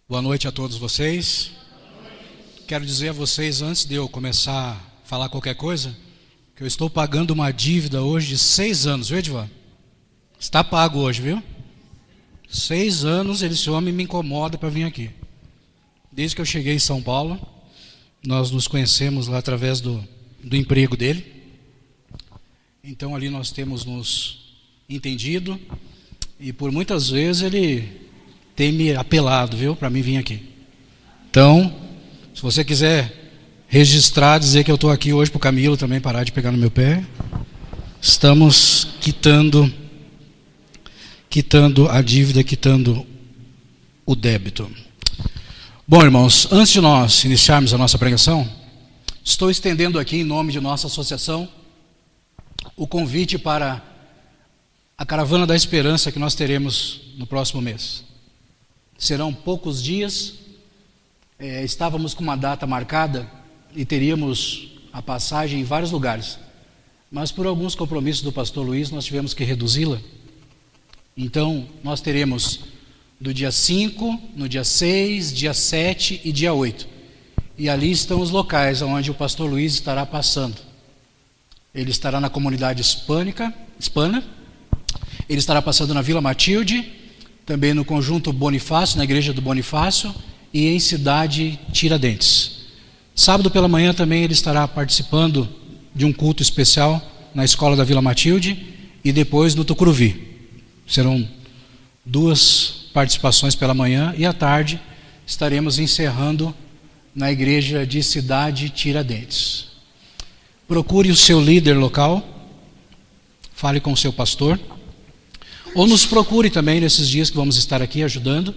Boa noite a todos vocês. Quero dizer a vocês, antes de eu começar a falar qualquer coisa, que eu estou pagando uma dívida hoje de 6 anos, viu, Edvan? Está pago hoje, viu? 6 anos esse homem me incomoda para vir aqui. Desde que eu cheguei em São Paulo, nós nos conhecemos lá através do emprego dele. Então ali nós temos nos entendido e por muitas vezes ele tem me apelado, viu, para mim vir aqui. Então, se você quiser registrar, dizer que eu estou aqui hoje para o Camilo também parar de pegar no meu pé, estamos quitando a dívida, quitando o débito. Bom, irmãos, antes de nós iniciarmos a nossa pregação, estou estendendo aqui em nome de nossa associação o convite para a Caravana da Esperança que nós teremos no próximo mês. Serão poucos dias, estávamos com uma data marcada e teríamos a passagem em vários lugares, mas por alguns compromissos do pastor Luiz nós tivemos que reduzi-la. Então nós teremos do dia 5, no dia 6, dia 7 e dia 8. E ali estão os locais onde o pastor Luiz estará passando. Ele estará na comunidade hispana, ele estará passando na Vila Matilde, também no conjunto Bonifácio, na igreja do Bonifácio, e em Cidade Tiradentes. Sábado pela manhã também ele estará participando de um culto especial na escola da Vila Matilde e depois no Tucuruvi. Serão 2 participações pela manhã e à tarde estaremos encerrando na igreja de Cidade Tiradentes. Procure o seu líder local, fale com o seu pastor, ou nos procure também nesses dias que vamos estar aqui ajudando,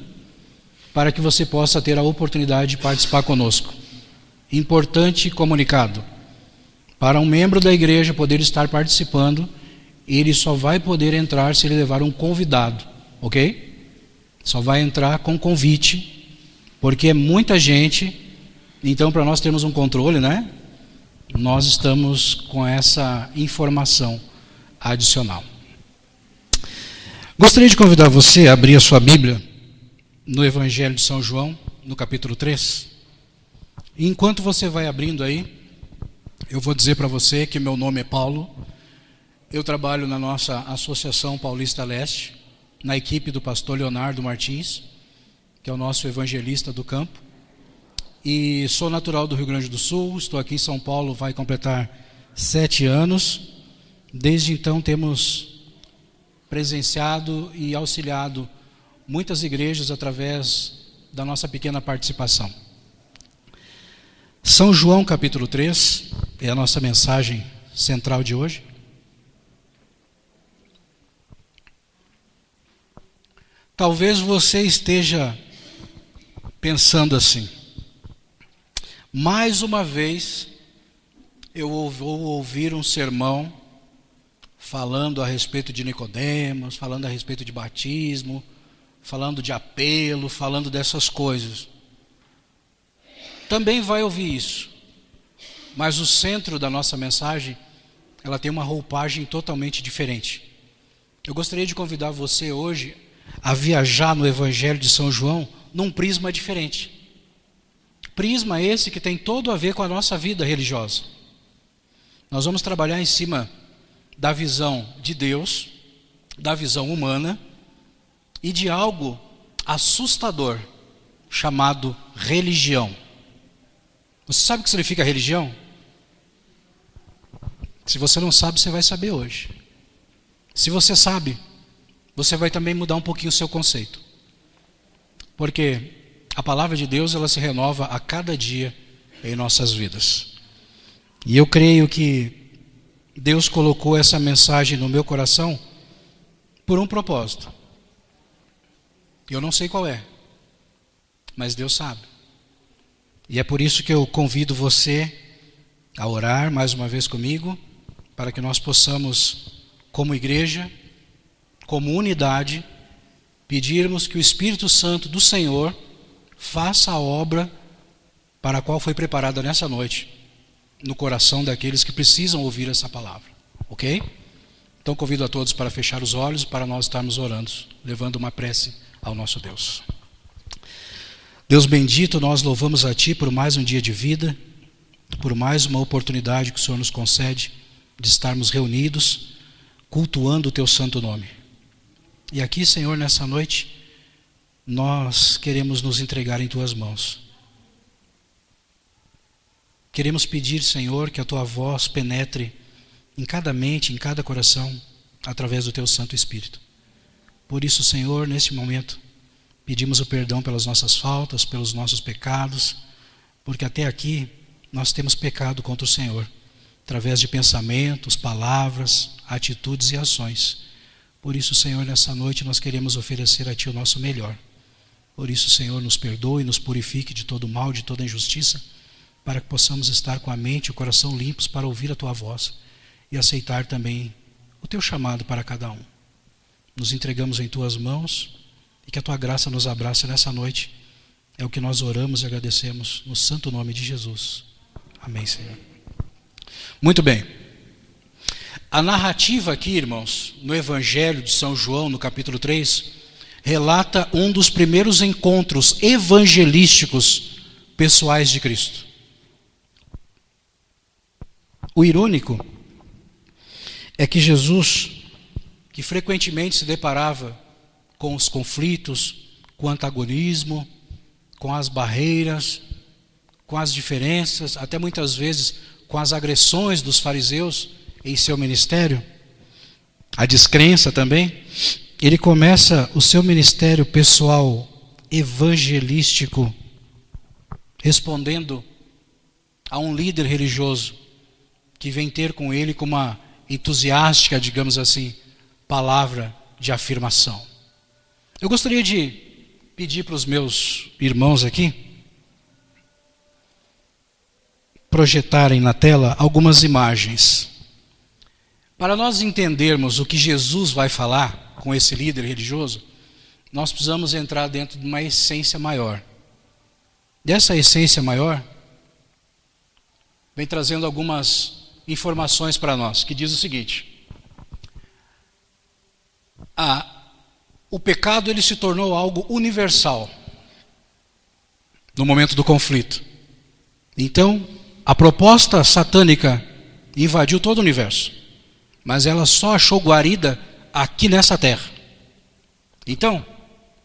para que você possa ter a oportunidade de participar conosco. Importante comunicado: para um membro da igreja poder estar participando, ele só vai poder entrar se ele levar um convidado, ok? Só vai entrar com convite, porque é muita gente. Então, para nós termos um controle, né? Nós estamos com essa informação adicional. Gostaria de convidar você a abrir a sua Bíblia no Evangelho de São João, no capítulo 3. E enquanto você vai abrindo aí, eu vou dizer para você que meu nome é Paulo. Eu trabalho na nossa Associação Paulista Leste, na equipe do pastor Leonardo Martins, que é o nosso evangelista do campo. E sou natural do Rio Grande do Sul, estou aqui em São Paulo, vai completar 7 anos. Desde então temos presenciado e auxiliado muitas igrejas através da nossa pequena participação. São João capítulo 3 é a nossa mensagem central de hoje. Talvez você esteja pensando assim: mais uma vez eu vou ouvir um sermão falando a respeito de Nicodemos, falando a respeito de batismo, falando de apelo, falando dessas coisas. Também vai ouvir isso, mas o centro da nossa mensagem, ela tem uma roupagem totalmente diferente. Eu gostaria de convidar você hoje a viajar no Evangelho de São João num prisma diferente. Prisma esse que tem todo a ver com a nossa vida religiosa. Nós vamos trabalhar em cima da visão de Deus, da visão humana e de algo assustador chamado religião. Você sabe o que significa religião? Se você não sabe, você vai saber hoje. Se você sabe, você vai também mudar um pouquinho o seu conceito. Porque a palavra de Deus, ela se renova a cada dia em nossas vidas. E eu creio que Deus colocou essa mensagem no meu coração por um propósito. Eu não sei qual é, mas Deus sabe. E é por isso que eu convido você a orar mais uma vez comigo, para que nós possamos, como igreja, como unidade, pedirmos que o Espírito Santo do Senhor faça a obra para a qual foi preparada nessa noite, no coração daqueles que precisam ouvir essa palavra, ok? Então convido a todos para fechar os olhos, para nós estarmos orando, levando uma prece ao nosso Deus. Deus bendito, nós louvamos a Ti por mais um dia de vida, por mais uma oportunidade que o Senhor nos concede de estarmos reunidos, cultuando o Teu santo nome. E aqui, Senhor, nessa noite, nós queremos nos entregar em Tuas mãos. Queremos pedir, Senhor, que a Tua voz penetre em cada mente, em cada coração, através do Teu Santo Espírito. Por isso, Senhor, neste momento, pedimos o perdão pelas nossas faltas, pelos nossos pecados, porque até aqui nós temos pecado contra o Senhor, através de pensamentos, palavras, atitudes e ações. Por isso, Senhor, nessa noite nós queremos oferecer a Ti o nosso melhor. Por isso, Senhor, nos perdoe, nos purifique de todo mal, de toda injustiça, para que possamos estar com a mente e o coração limpos para ouvir a Tua voz e aceitar também o Teu chamado para cada um. Nos entregamos em Tuas mãos e que a Tua graça nos abrace nessa noite. É o que nós oramos e agradecemos no santo nome de Jesus. Amém, Senhor. Muito bem. A narrativa aqui, irmãos, no Evangelho de São João, no capítulo 3, relata um dos primeiros encontros evangelísticos pessoais de Cristo. O irônico é que Jesus, que frequentemente se deparava com os conflitos, com o antagonismo, com as barreiras, com as diferenças, até muitas vezes com as agressões dos fariseus em seu ministério, a descrença também, ele começa o seu ministério pessoal evangelístico respondendo a um líder religioso que vem ter com ele com uma entusiástica, digamos assim, palavra de afirmação. Eu gostaria de pedir para os meus irmãos aqui projetarem na tela algumas imagens. Para nós entendermos o que Jesus vai falar com esse líder religioso, nós precisamos entrar dentro de uma essência maior. Dessa essência maior, vem trazendo algumas informações para nós, que diz o seguinte: o pecado ele se tornou algo universal no momento do conflito. Então, a proposta satânica invadiu todo o universo, mas ela só achou guarida aqui nessa terra. Então,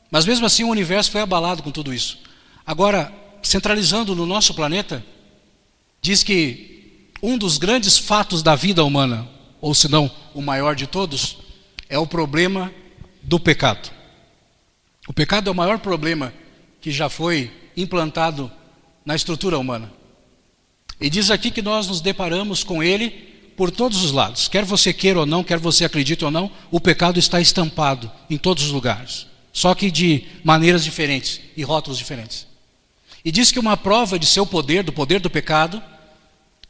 mas mesmo assim o universo foi abalado com tudo isso. Agora, centralizando no nosso planeta, diz que um dos grandes fatos da vida humana, ou se não o maior de todos, é o problema do pecado. O pecado é o maior problema que já foi implantado na estrutura humana. E diz aqui que nós nos deparamos com ele por todos os lados. Quer você queira ou não, quer você acredite ou não, o pecado está estampado em todos os lugares. Só que de maneiras diferentes e rótulos diferentes. E diz que uma prova de seu poder, do poder do pecado,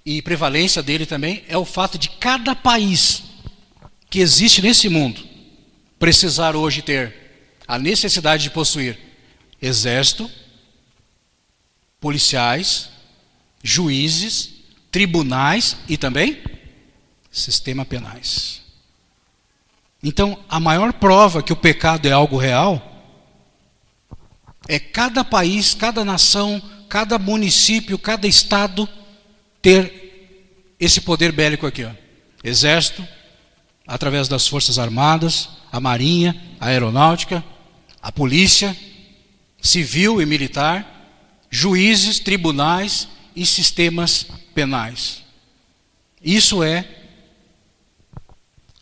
e prevalência dele também, é o fato de cada país que existe nesse mundo precisar hoje ter a necessidade de possuir exército, policiais, juízes, tribunais e também sistema penais. Então, a maior prova que o pecado é algo real é cada país, cada nação, cada município, cada estado ter esse poder bélico aqui, ó. Exército, através das Forças Armadas, a Marinha, a Aeronáutica, a Polícia Civil e Militar, juízes, tribunais e sistemas penais. Isso é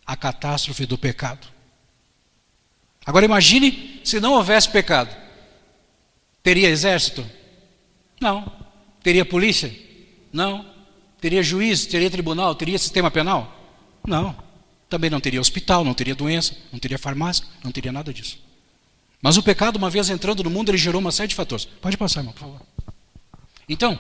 a catástrofe do pecado. Agora imagine se não houvesse pecado. Teria exército? Não. Teria polícia? Não. Teria juiz? Teria tribunal? Teria sistema penal? Não. Também não teria hospital, não teria doença, não teria farmácia, não teria nada disso. Mas o pecado, uma vez entrando no mundo, ele gerou uma série de fatores. Pode passar, irmão, por favor. Então,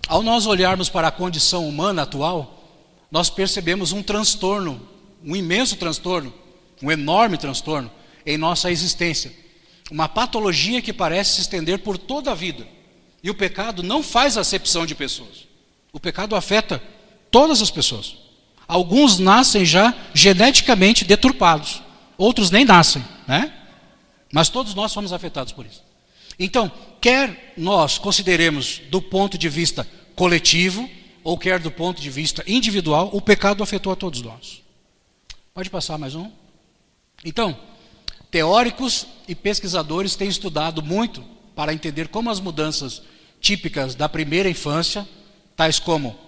ao nós olharmos para a condição humana atual, nós percebemos um transtorno, um imenso transtorno, um enorme transtorno em nossa existência. Uma patologia que parece se estender por toda a vida. E o pecado não faz acepção de pessoas. O pecado afeta todas as pessoas. Alguns nascem já geneticamente deturpados. Outros nem nascem, né? Mas todos nós somos afetados por isso. Então, quer nós consideremos do ponto de vista coletivo, ou quer do ponto de vista individual, o pecado afetou a todos nós. Pode passar mais um? Então, teóricos e pesquisadores têm estudado muito para entender como as mudanças típicas da primeira infância, tais como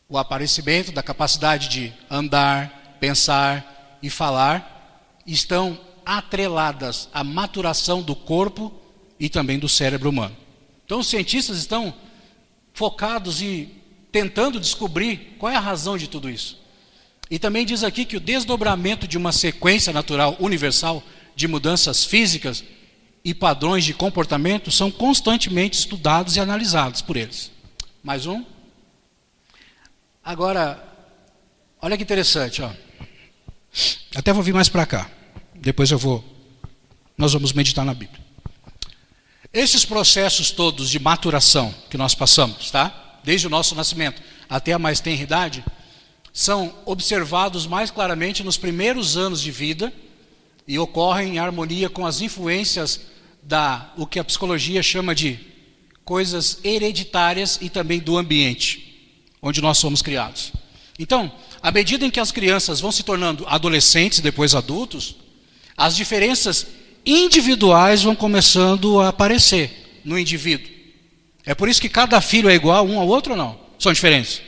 o aparecimento da capacidade de andar, pensar e falar, estão atreladas à maturação do corpo e também do cérebro humano. Então, os cientistas estão focados e tentando descobrir qual é a razão de tudo isso. E também diz aqui que o desdobramento de uma sequência natural universal de mudanças físicas e padrões de comportamento são constantemente estudados e analisados por eles. Mais um. Agora, olha que interessante, ó. Até vou vir mais para cá. Depois nós vamos meditar na Bíblia. Esses processos todos de maturação que nós passamos, tá? Desde o nosso nascimento até a mais tenra idade, são observados mais claramente nos primeiros anos de vida e ocorrem em harmonia com as influências o que a psicologia chama de coisas hereditárias e também do ambiente onde nós somos criados. Então, à medida em que as crianças vão se tornando adolescentes e depois adultos, as diferenças individuais vão começando a aparecer no indivíduo. É por isso que cada filho é igual um ao outro ou não? São diferentes?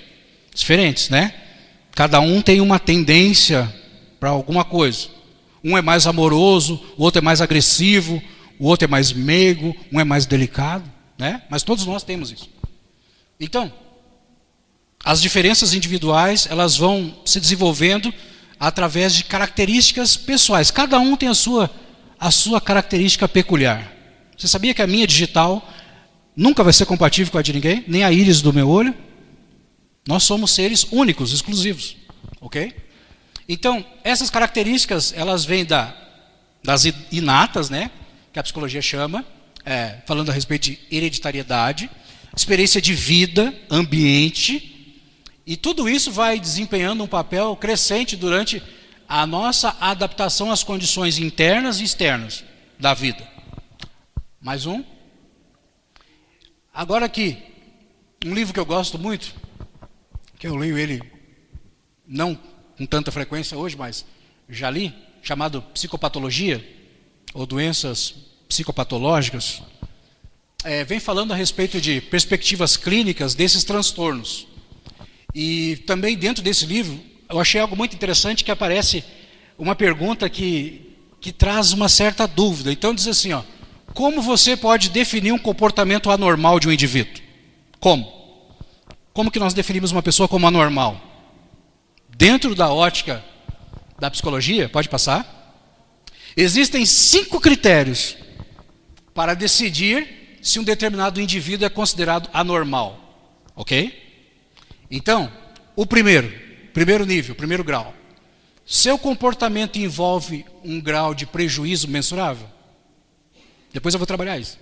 Diferentes, né? Cada um tem uma tendência para alguma coisa. Um é mais amoroso, o outro é mais agressivo, o outro é mais meigo, um é mais delicado, né? Mas todos nós temos isso. Então, as diferenças individuais, elas vão se desenvolvendo através de características pessoais. Cada um tem a sua característica peculiar. Você sabia que a minha digital nunca vai ser compatível com a de ninguém? Nem a íris do meu olho? Nós somos seres únicos, exclusivos. Ok? Então, essas características, elas vêm das inatas, né? Que a psicologia chama, falando a respeito de hereditariedade, experiência de vida, ambiente, e tudo isso vai desempenhando um papel crescente durante a nossa adaptação às condições internas e externas da vida. Mais um. Agora aqui, um livro que eu gosto muito, que eu leio ele não com tanta frequência hoje, mas já li, chamado Psicopatologia, ou Doenças Psicopatológicas, vem falando a respeito de perspectivas clínicas desses transtornos. E também dentro desse livro, eu achei algo muito interessante, que aparece uma pergunta que traz uma certa dúvida. Então diz assim, ó, como você pode definir um comportamento anormal de um indivíduo? Como? Como que nós definimos uma pessoa como anormal? Dentro da ótica da psicologia, pode passar? Existem 5 critérios para decidir se um determinado indivíduo é considerado anormal. Ok? Então, o primeiro nível, primeiro grau. Seu comportamento envolve um grau de prejuízo mensurável? Depois eu vou trabalhar isso.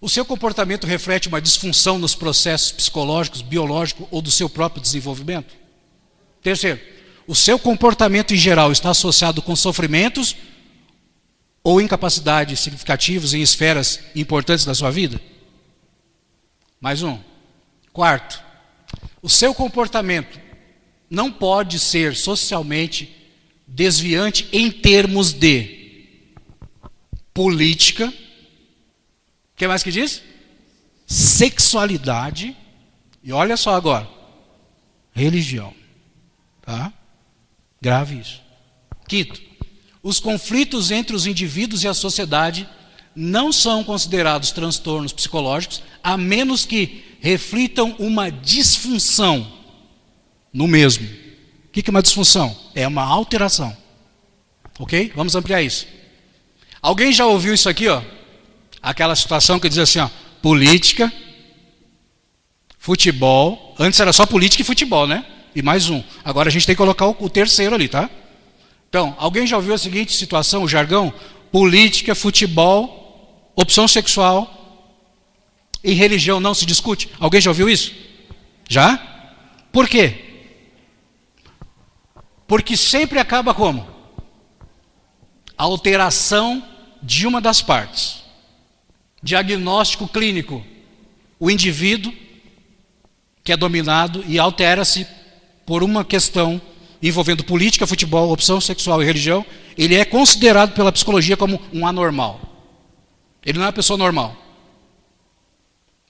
O seu comportamento reflete uma disfunção nos processos psicológicos, biológicos ou do seu próprio desenvolvimento? Terceiro, o seu comportamento em geral está associado com sofrimentos ou incapacidades significativas em esferas importantes da sua vida? Mais um. Quarto, o seu comportamento não pode ser socialmente desviante em termos de política. O que mais que diz? Sexualidade. E olha só agora. Religião. Tá? Grave isso. Quinto, os conflitos entre os indivíduos e a sociedade não são considerados transtornos psicológicos, a menos que reflitam uma disfunção no mesmo. O que é uma disfunção? É uma alteração. Ok? Vamos ampliar isso. Alguém já ouviu isso aqui, ó? Aquela situação que diz assim, ó, política, futebol. Antes era só política e futebol, né? E mais um. Agora a gente tem que colocar o terceiro ali, tá? Então, alguém já ouviu a seguinte situação, o jargão? Política, futebol, opção sexual e religião não se discute. Alguém já ouviu isso? Já? Por quê? Porque sempre acaba como? A alteração de uma das partes. Diagnóstico clínico. O indivíduo que é dominado e altera-se por uma questão envolvendo política, futebol, opção sexual e religião, ele é considerado pela psicologia como um anormal. Ele não é uma pessoa normal.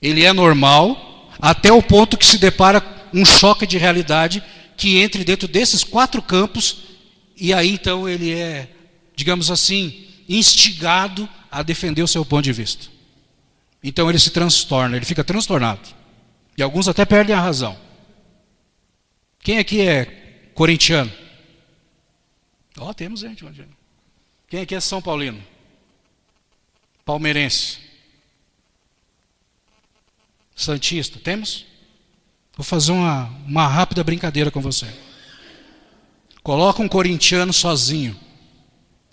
Ele é normal até o ponto que se depara um choque de realidade que entre dentro desses 4 campos, e aí então ele é, digamos assim, instigado a defender o seu ponto de vista. Então ele se transtorna, ele fica transtornado. E alguns até perdem a razão. Quem aqui é corintiano? Temos gente. Quem aqui é São Paulino? Palmeirense? Santista? Temos? Vou fazer uma rápida brincadeira com você. Coloca um corintiano sozinho,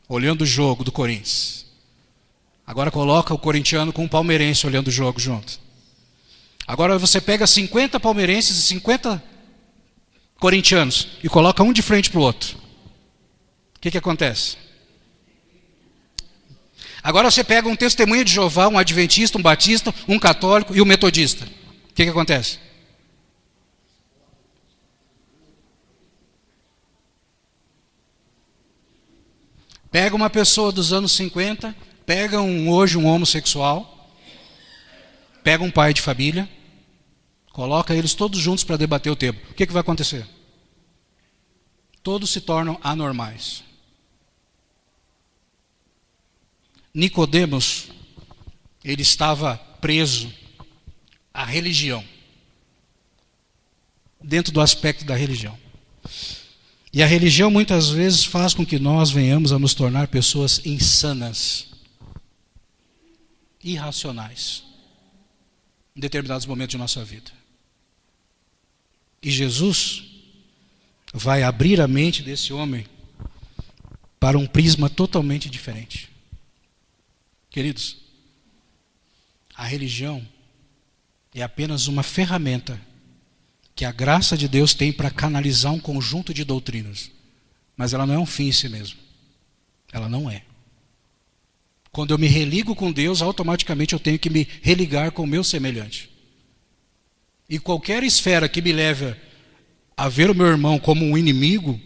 olhando o jogo do Corinthians. Agora coloca o corintiano com o palmeirense olhando o jogo junto. Agora você pega 50 palmeirenses e 50 corintianos e coloca um de frente para o outro. O que acontece? Agora você pega um testemunha de Jeová, um adventista, um batista, um católico e um metodista. O que acontece? Pega uma pessoa dos anos 50, pega hoje um homossexual, pega um pai de família, coloca eles todos juntos para debater o tema. O que vai acontecer? Todos se tornam anormais. Nicodemos, ele estava preso à religião, dentro do aspecto da religião. E a religião muitas vezes faz com que nós venhamos a nos tornar pessoas insanas, irracionais, em determinados momentos de nossa vida. E Jesus vai abrir a mente desse homem para um prisma totalmente diferente. Queridos, a religião é apenas uma ferramenta que a graça de Deus tem para canalizar um conjunto de doutrinas. Mas ela não é um fim em si mesmo. Ela não é. Quando eu me religo com Deus, automaticamente eu tenho que me religar com o meu semelhante. E qualquer esfera que me leve a ver o meu irmão como um inimigo,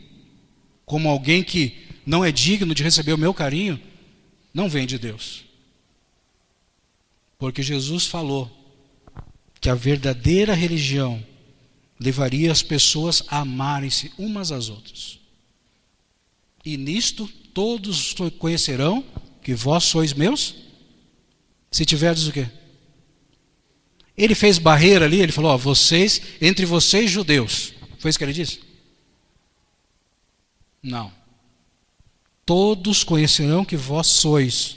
como alguém que não é digno de receber o meu carinho, não vem de Deus. Porque Jesus falou que a verdadeira religião levaria as pessoas a amarem-se umas às outras. E nisto todos conhecerão que vós sois meus, se tiverdes o quê? Ele fez barreira ali, ele falou, vocês, entre vocês judeus. Foi isso que ele disse? Não. Todos conhecerão que vós sois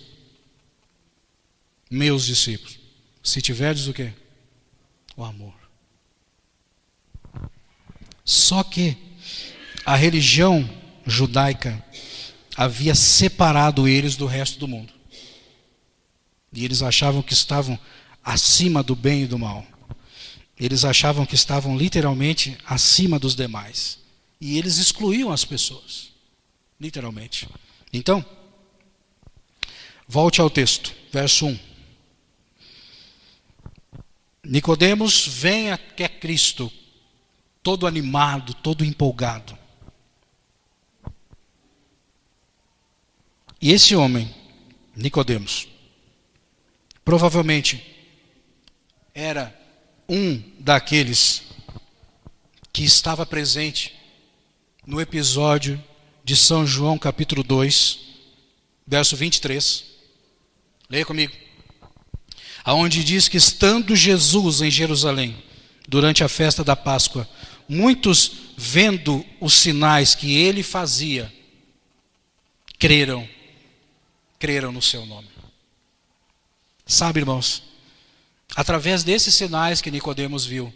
meus discípulos, se tiverdes o quê? O amor. Só que a religião judaica havia separado eles do resto do mundo. E eles achavam que estavam acima do bem e do mal. Eles achavam que estavam literalmente acima dos demais. E eles excluíam as pessoas, literalmente. Então, volte ao texto, verso 1. Nicodemos vem até Cristo, todo animado, todo empolgado. E esse homem, Nicodemos, provavelmente era um daqueles que estava presente no episódio de São João capítulo 2, verso 23. Leia comigo. Aonde diz que estando Jesus em Jerusalém, durante a festa da Páscoa, muitos vendo os sinais que ele fazia, creram no seu nome. Sabe, irmãos, através desses sinais que Nicodemos viu,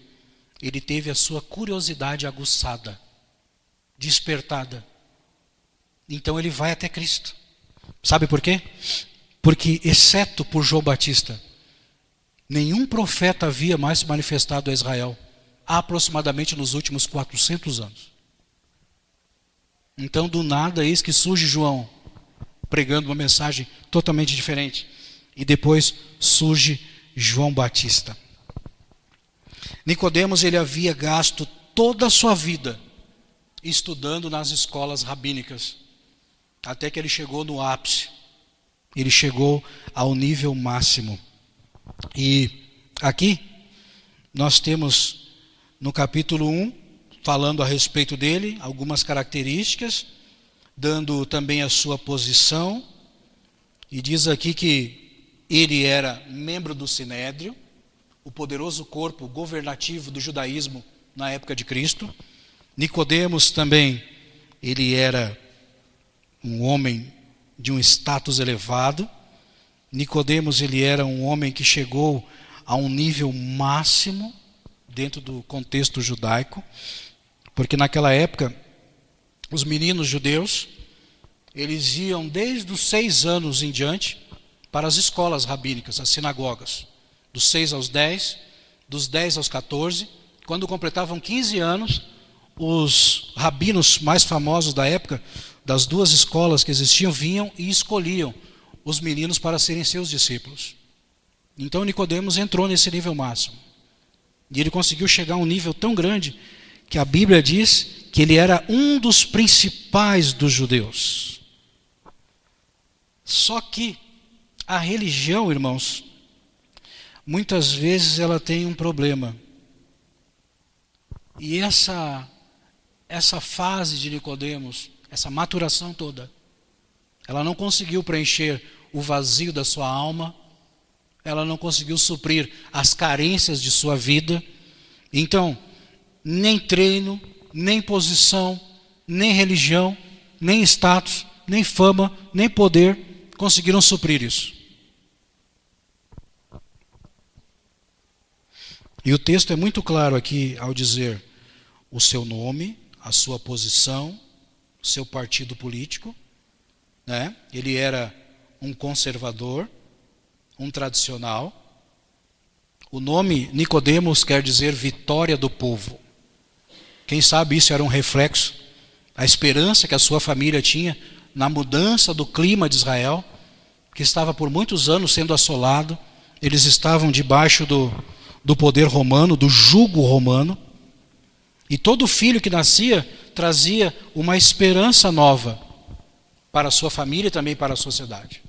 ele teve a sua curiosidade aguçada, despertada. Então ele vai até Cristo. Sabe por quê? Porque, exceto por João Batista, nenhum profeta havia mais se manifestado a Israel, aproximadamente nos últimos 400 anos. Então, do nada, eis que surge João, pregando uma mensagem totalmente diferente. e depois surge João Batista. Nicodemos, ele havia gasto toda a sua vida estudando nas escolas rabínicas, até que ele chegou no ápice, ele chegou ao nível máximo. E aqui nós temos no capítulo 1, falando a respeito dele, algumas características, dando também a sua posição, e diz aqui que ele era membro do Sinédrio, o poderoso corpo governativo do judaísmo na época de Cristo. Nicodemos também, ele era um homem de um status elevado. Nicodemos, ele era um homem que chegou a um nível máximo dentro do contexto judaico, porque naquela época os meninos judeus, eles iam desde os 6 anos em diante para as escolas rabínicas, as sinagogas, dos 6 aos 10, dos 10 aos 14. Quando completavam 15 anos, os rabinos mais famosos da época, das 2 escolas que existiam, vinham e escolhiam os meninos para serem seus discípulos. Então Nicodemos entrou nesse nível máximo. E ele conseguiu chegar a um nível tão grande que a Bíblia diz que ele era um dos principais dos judeus. Só que a religião, irmãos, muitas vezes ela tem um problema. E essa fase de Nicodemos, essa maturação toda, ela não conseguiu preencher o vazio da sua alma, ela não conseguiu suprir as carências de sua vida. Então, nem treino, nem posição, nem religião, nem status, nem fama, nem poder conseguiram suprir isso. E o texto é muito claro aqui ao dizer o seu nome, a sua posição, o seu partido político, né? Ele era um conservador, um tradicional. O nome Nicodemos quer dizer vitória do povo. Quem sabe isso era um reflexo, a esperança que a sua família tinha na mudança do clima de Israel, que estava por muitos anos sendo assolado. Eles estavam debaixo do poder romano, do jugo romano. E todo filho que nascia trazia uma esperança nova para a sua família e também para a sociedade.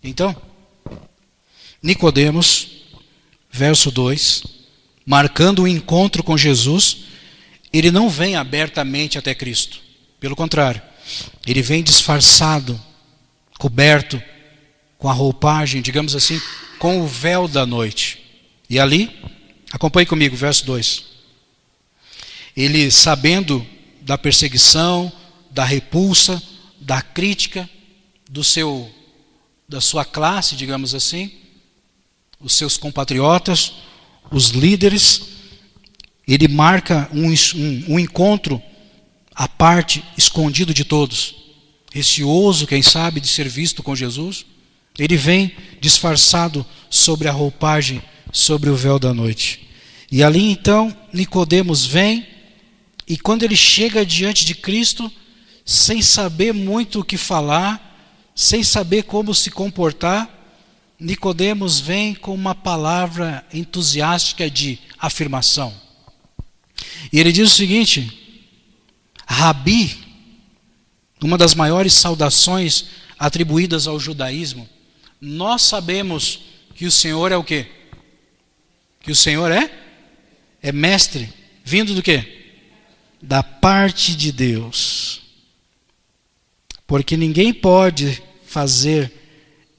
Então, Nicodemos, verso 2, marcando o encontro com Jesus, ele não vem abertamente até Cristo. Pelo contrário, ele vem disfarçado, coberto, com a roupagem, digamos assim, com o véu da noite. E ali, acompanhe comigo, verso 2. Ele, sabendo da perseguição, da repulsa, da crítica, da sua classe, digamos assim, os seus compatriotas, os líderes, ele marca um encontro à parte, escondido de todos, receoso, quem sabe, de ser visto com Jesus. Ele vem disfarçado sobre a roupagem, sobre o véu da noite. E ali então, Nicodemos vem, e quando ele chega diante de Cristo, sem saber muito o que falar, sem saber como se comportar, Nicodemos vem com uma palavra entusiástica de afirmação. E ele diz o seguinte: Rabi, uma das maiores saudações atribuídas ao judaísmo, nós sabemos que o Senhor é o quê? Que o Senhor é mestre, vindo do quê? Da parte de Deus. Porque ninguém pode fazer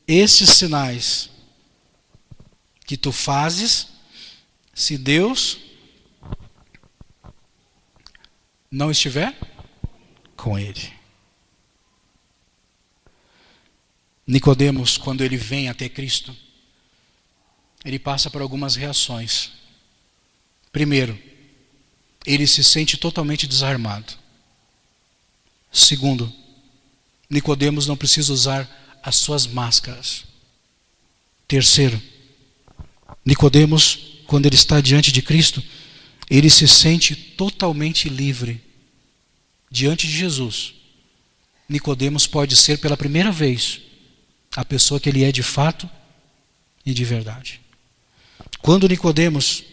esses sinais que tu fazes se Deus não estiver com ele. Nicodemos, quando ele vem até Cristo, ele passa por algumas reações. Primeiro, ele se sente totalmente desarmado. Segundo, Nicodemos não precisa usar as suas máscaras. Terceiro, Nicodemos, quando ele está diante de Cristo, ele se sente totalmente livre. Diante de Jesus, Nicodemos pode ser pela primeira vez a pessoa que ele é de fato e de verdade. Quando Nicodemos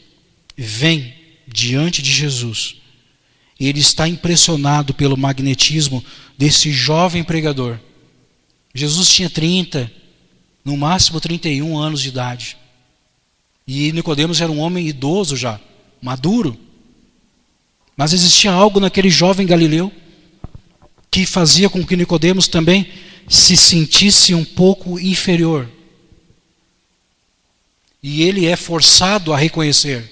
vem diante de Jesus, ele está impressionado pelo magnetismo desse jovem pregador. Jesus tinha 30, no máximo 31 anos de idade. E Nicodemos era um homem idoso já, maduro. Mas existia algo naquele jovem galileu que fazia com que Nicodemos também se sentisse um pouco inferior. E ele é forçado a reconhecer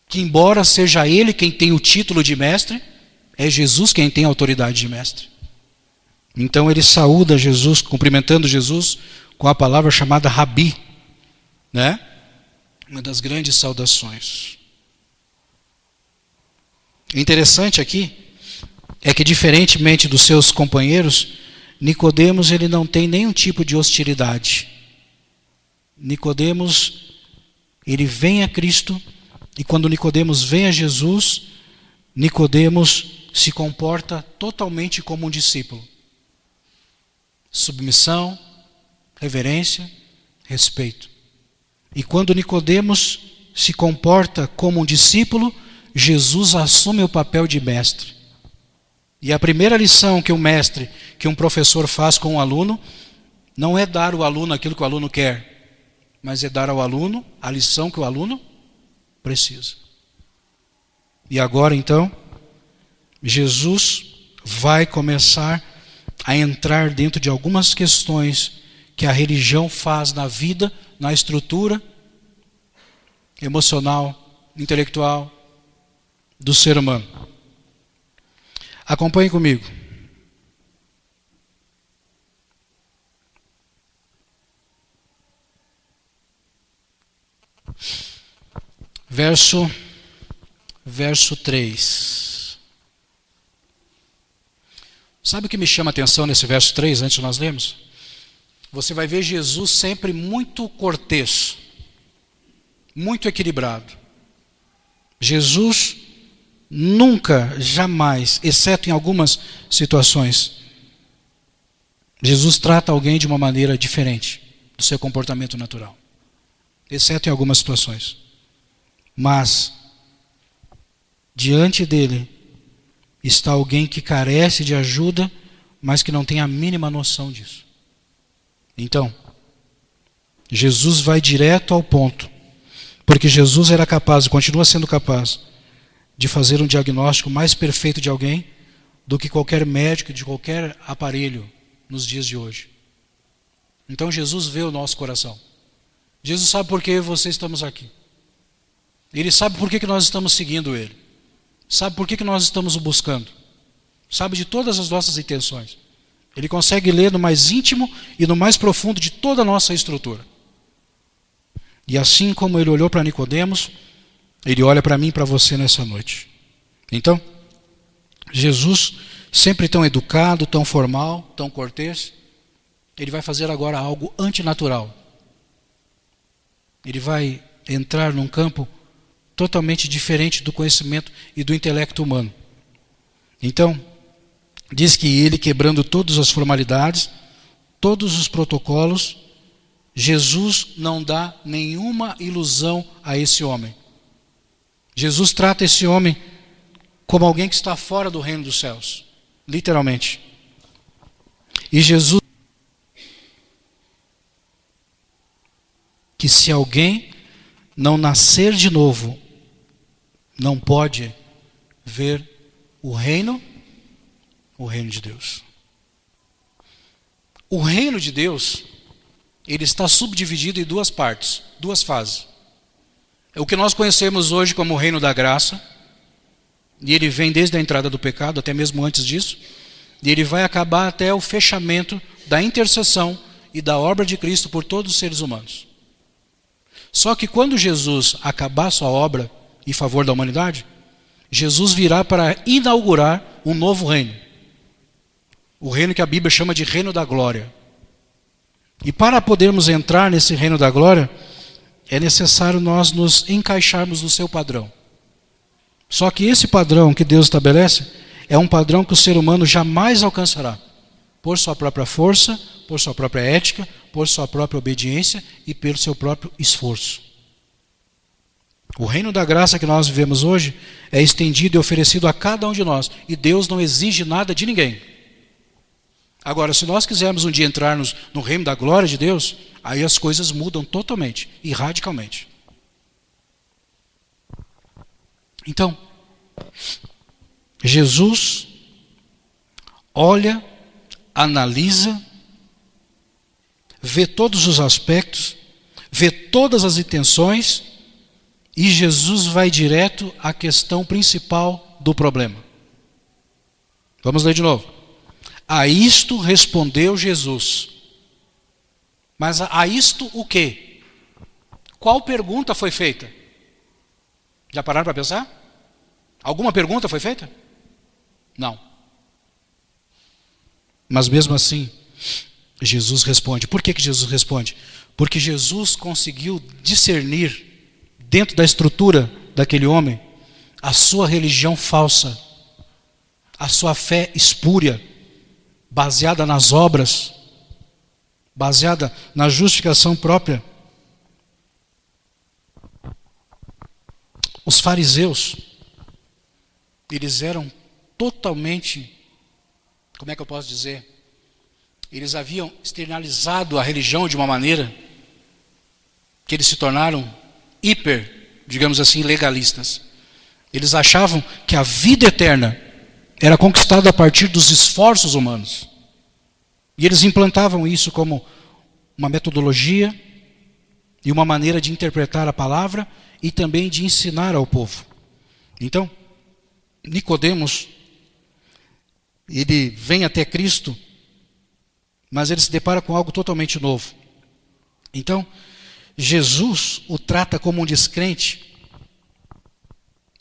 que, embora seja ele quem tem o título de mestre, é Jesus quem tem a autoridade de mestre. Então ele saúda Jesus, cumprimentando Jesus com a palavra chamada Rabi, né? Uma das grandes saudações. O interessante aqui é que, diferentemente dos seus companheiros, Nicodemos ele não tem nenhum tipo de hostilidade. Nicodemos, ele vem a Cristo, e quando Nicodemos vem a Jesus, Nicodemos se comporta totalmente como um discípulo. Submissão, reverência, respeito. E quando Nicodemos se comporta como um discípulo, Jesus assume o papel de mestre. E a primeira lição que um mestre, que um professor faz com um aluno, não é dar ao aluno aquilo que o aluno quer, mas é dar ao aluno a lição que o aluno precisa. E agora então, Jesus vai começar a entrar dentro de algumas questões que a religião faz na vida, na estrutura emocional, intelectual do ser humano. Acompanhe comigo. Verso 3. Sabe o que me chama a atenção nesse verso 3, antes de nós lermos? Você vai ver Jesus sempre muito cortês, muito equilibrado. Jesus nunca, jamais, exceto em algumas situações, Jesus trata alguém de uma maneira diferente do seu comportamento natural, exceto em algumas situações. Mas diante dele está alguém que carece de ajuda, mas que não tem a mínima noção disso. Então, Jesus vai direto ao ponto, porque Jesus era capaz e continua sendo capaz de fazer um diagnóstico mais perfeito de alguém do que qualquer médico, de qualquer aparelho nos dias de hoje. Então Jesus vê o nosso coração. Jesus sabe por que você estamos aqui. Ele sabe por que nós estamos seguindo Ele. Sabe por que nós estamos o buscando. Sabe de todas as nossas intenções. Ele consegue ler no mais íntimo e no mais profundo de toda a nossa estrutura. E assim como Ele olhou para Nicodemos, Ele olha para mim e para você nessa noite. Então, Jesus, sempre tão educado, tão formal, tão cortês, Ele vai fazer agora algo antinatural. Ele vai entrar num campo totalmente diferente do conhecimento e do intelecto humano. Então, diz que ele, quebrando todas as formalidades, todos os protocolos, Jesus não dá nenhuma ilusão a esse homem. Jesus trata esse homem como alguém que está fora do reino dos céus, literalmente. E Jesus, que se alguém não nascer de novo, não pode ver o reino de Deus. O reino de Deus, ele está subdividido em duas partes, duas fases. É o que nós conhecemos hoje como o reino da graça, e ele vem desde a entrada do pecado, até mesmo antes disso, e ele vai acabar até o fechamento da intercessão e da obra de Cristo por todos os seres humanos. Só que quando Jesus acabar sua obra em favor da humanidade, Jesus virá para inaugurar um novo reino. O reino que a Bíblia chama de reino da glória. E para podermos entrar nesse reino da glória, é necessário nós nos encaixarmos no seu padrão. Só que esse padrão que Deus estabelece é um padrão que o ser humano jamais alcançará. por sua própria força, por sua própria ética, por sua própria obediência e pelo seu próprio esforço. O reino da graça que nós vivemos hoje é estendido e oferecido a cada um de nós, e Deus não exige nada de ninguém. Agora, se nós quisermos um dia entrar no reino da glória de Deus, aí as coisas mudam totalmente e radicalmente. Então, Jesus olha, analisa, vê todos os aspectos, vê todas as intenções, e Jesus vai direto à questão principal do problema. Vamos ler de novo. A isto respondeu Jesus. Mas a isto o quê? Qual pergunta foi feita? Já pararam para pensar? Alguma pergunta foi feita? Não. Mas mesmo assim, Jesus responde. Por que Jesus responde? Porque Jesus conseguiu discernir, dentro da estrutura daquele homem, a sua religião falsa, a sua fé espúria, baseada nas obras, baseada na justificação própria. Os fariseus, eles eram totalmente, como é que eu posso dizer? Eles haviam externalizado a religião de uma maneira que eles se tornaram digamos assim, legalistas. Eles achavam que a vida eterna era conquistada a partir dos esforços humanos. E eles implantavam isso como uma metodologia e uma maneira de interpretar a palavra e também de ensinar ao povo. Então, Nicodemos, ele vem até Cristo, mas ele se depara com algo totalmente novo. Então, Jesus o trata como um descrente,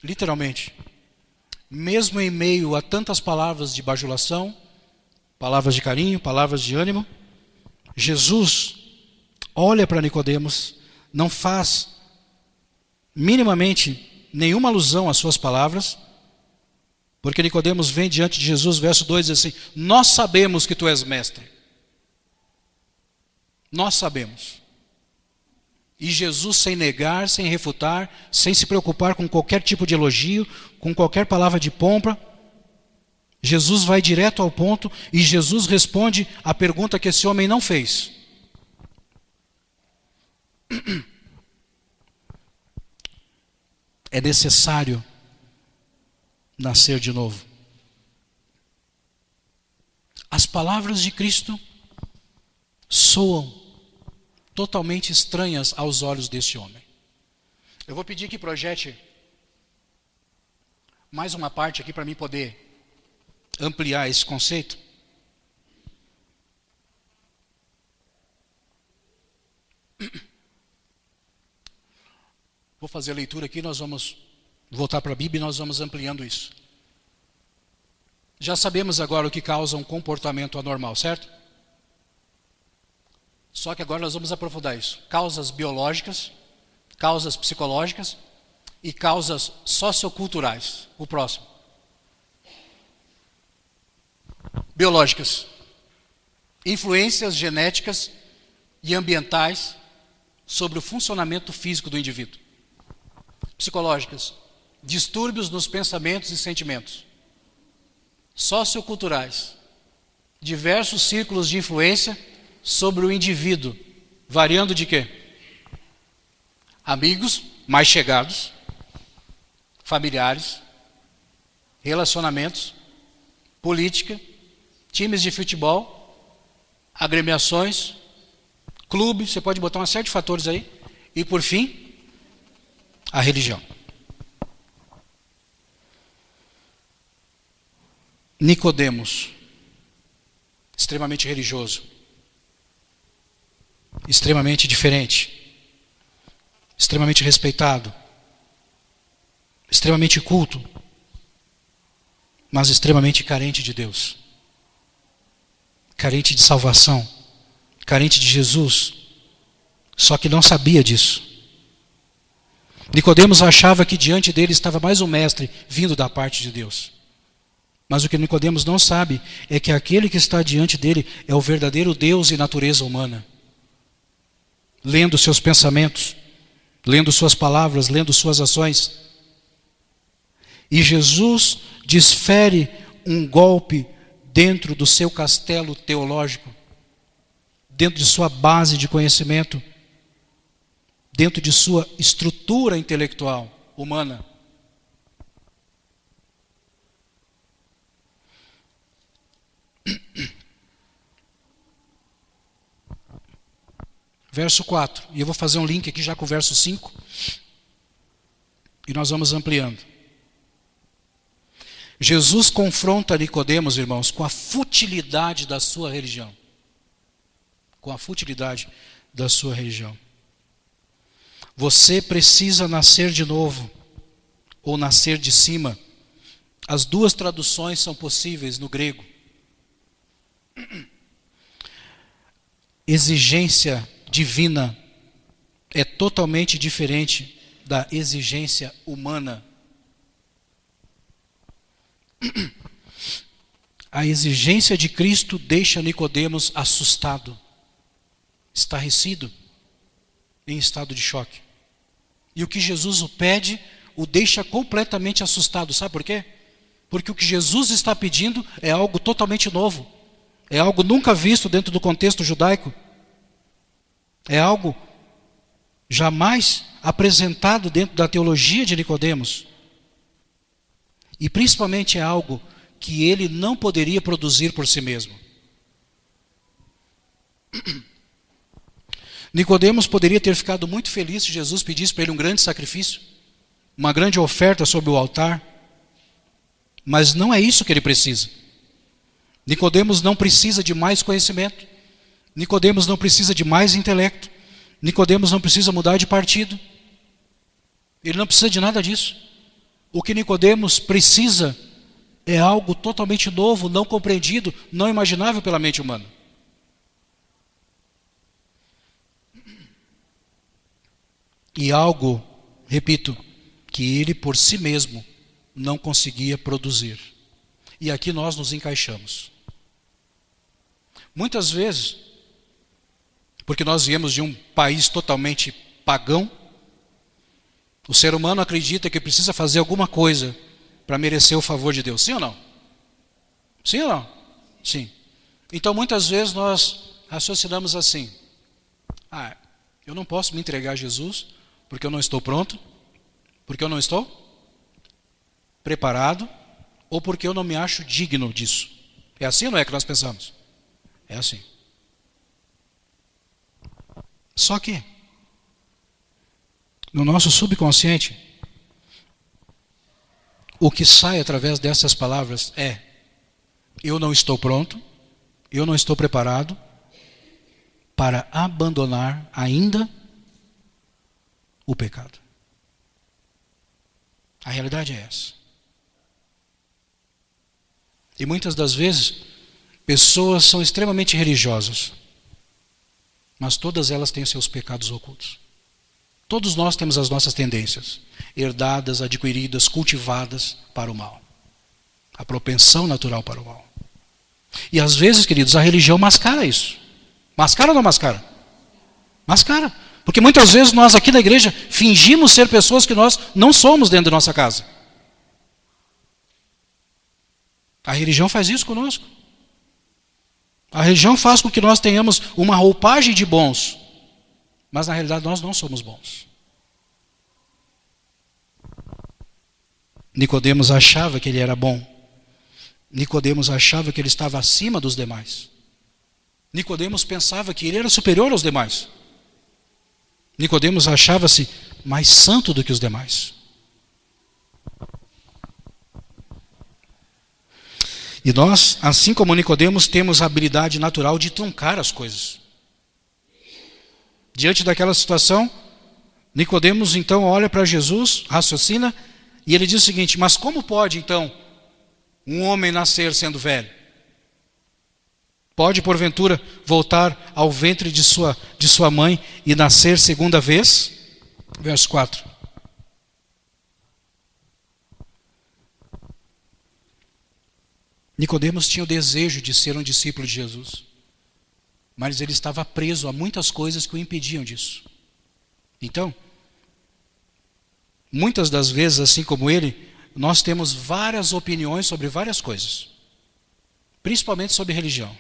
literalmente, mesmo em meio a tantas palavras de bajulação, palavras de carinho, palavras de ânimo. Jesus olha para Nicodemos, não faz minimamente nenhuma alusão às suas palavras, porque Nicodemos vem diante de Jesus, verso 2, diz assim: nós sabemos que tu és mestre. Nós sabemos. E Jesus, sem negar, sem refutar, sem se preocupar com qualquer tipo de elogio, com qualquer palavra de pompa, Jesus vai direto ao ponto e Jesus responde a pergunta que esse homem não fez. É necessário nascer de novo. As palavras de Cristo soam totalmente estranhas aos olhos deste homem. Eu vou pedir que projete mais uma parte aqui para mim poder ampliar esse conceito. Vou fazer a leitura aqui, nós vamos voltar para a Bíblia e nós vamos ampliando isso. Já sabemos agora o que causa um comportamento anormal, certo? Só que agora nós vamos aprofundar isso. Causas biológicas, causas psicológicas e causas socioculturais. O próximo. Biológicas. Influências genéticas e ambientais sobre o funcionamento físico do indivíduo. Psicológicas. Distúrbios nos pensamentos e sentimentos. Socioculturais. Diversos círculos de influência sobre o indivíduo, variando de quê? Amigos mais chegados, familiares, relacionamentos, política, times de futebol, agremiações, clube, você pode botar uma série de fatores aí, e por fim, a religião. Nicodemos, extremamente religioso, extremamente diferente, extremamente respeitado, extremamente culto, mas extremamente carente de Deus, carente de salvação, carente de Jesus, só que não sabia disso. Nicodemos achava que diante dele estava mais um mestre vindo da parte de Deus. Mas o que Nicodemos não sabe é que aquele que está diante dele é o verdadeiro Deus e natureza humana. Lendo seus pensamentos, lendo suas palavras, lendo suas ações. E Jesus desfere um golpe dentro do seu castelo teológico, dentro de sua base de conhecimento, dentro de sua estrutura intelectual humana. Verso 4, e eu vou fazer um link aqui já com o verso 5, e nós vamos ampliando. Jesus confronta Nicodemos, irmãos, com a futilidade da sua religião. Com a futilidade da sua religião. Você precisa nascer de novo, ou nascer de cima. As duas traduções são possíveis no grego. Exigência divina é totalmente diferente da exigência humana. A exigência de Cristo deixa Nicodemos assustado, estarrecido, em estado de choque. E o que Jesus o pede, o deixa completamente assustado. Sabe por quê? Porque o que Jesus está pedindo é algo totalmente novo. É algo nunca visto dentro do contexto judaico. É algo jamais apresentado dentro da teologia de Nicodemos. E principalmente é algo que ele não poderia produzir por si mesmo. Nicodemos poderia ter ficado muito feliz se Jesus pedisse para ele um grande sacrifício, uma grande oferta sobre o altar, mas não é isso que ele precisa. Nicodemos não precisa de mais conhecimento, Nicodemos não precisa de mais intelecto, Nicodemos não precisa mudar de partido, ele não precisa de nada disso. O que Nicodemos precisa é algo totalmente novo, não compreendido, não imaginável pela mente humana. E algo, repito, que ele por si mesmo não conseguia produzir. E aqui nós nos encaixamos. Muitas vezes, porque nós viemos de um país totalmente pagão, o ser humano acredita que precisa fazer alguma coisa para merecer o favor de Deus. Sim ou não? Sim ou não? Sim. Então muitas vezes nós raciocinamos assim: eu não posso me entregar a Jesus porque eu não estou pronto, porque eu não estou preparado, ou porque eu não me acho digno disso. É assim ou não é que nós pensamos? É assim. Só que no nosso subconsciente, o que sai através dessas palavras é: eu não estou pronto, eu não estou preparado para abandonar ainda o pecado. A realidade é essa. E muitas das vezes, pessoas são extremamente religiosas, mas todas elas têm seus pecados ocultos. Todos nós temos as nossas tendências, herdadas, adquiridas, cultivadas para o mal. A propensão natural para o mal. E às vezes, queridos, a religião mascara isso. Mascara ou não mascara? Mascara. Porque muitas vezes nós aqui na igreja fingimos ser pessoas que nós não somos dentro da nossa casa. A religião faz isso conosco. A religião faz com que nós tenhamos uma roupagem de bons, mas na realidade nós não somos bons. Nicodemos achava que ele era bom. Nicodemos achava que ele estava acima dos demais. Nicodemos pensava que ele era superior aos demais. Nicodemos achava-se mais santo do que os demais. E nós, assim como Nicodemos, temos a habilidade natural de truncar as coisas. Diante daquela situação, Nicodemos então olha para Jesus, raciocina, e ele diz o seguinte: mas como pode então um homem nascer sendo velho? Pode porventura voltar ao ventre de sua mãe e nascer segunda vez? Verso 4. Nicodemos tinha o desejo de ser um discípulo de Jesus, mas ele estava preso a muitas coisas que o impediam disso. Então, muitas das vezes, assim como ele, nós temos várias opiniões sobre várias coisas, principalmente sobre religião.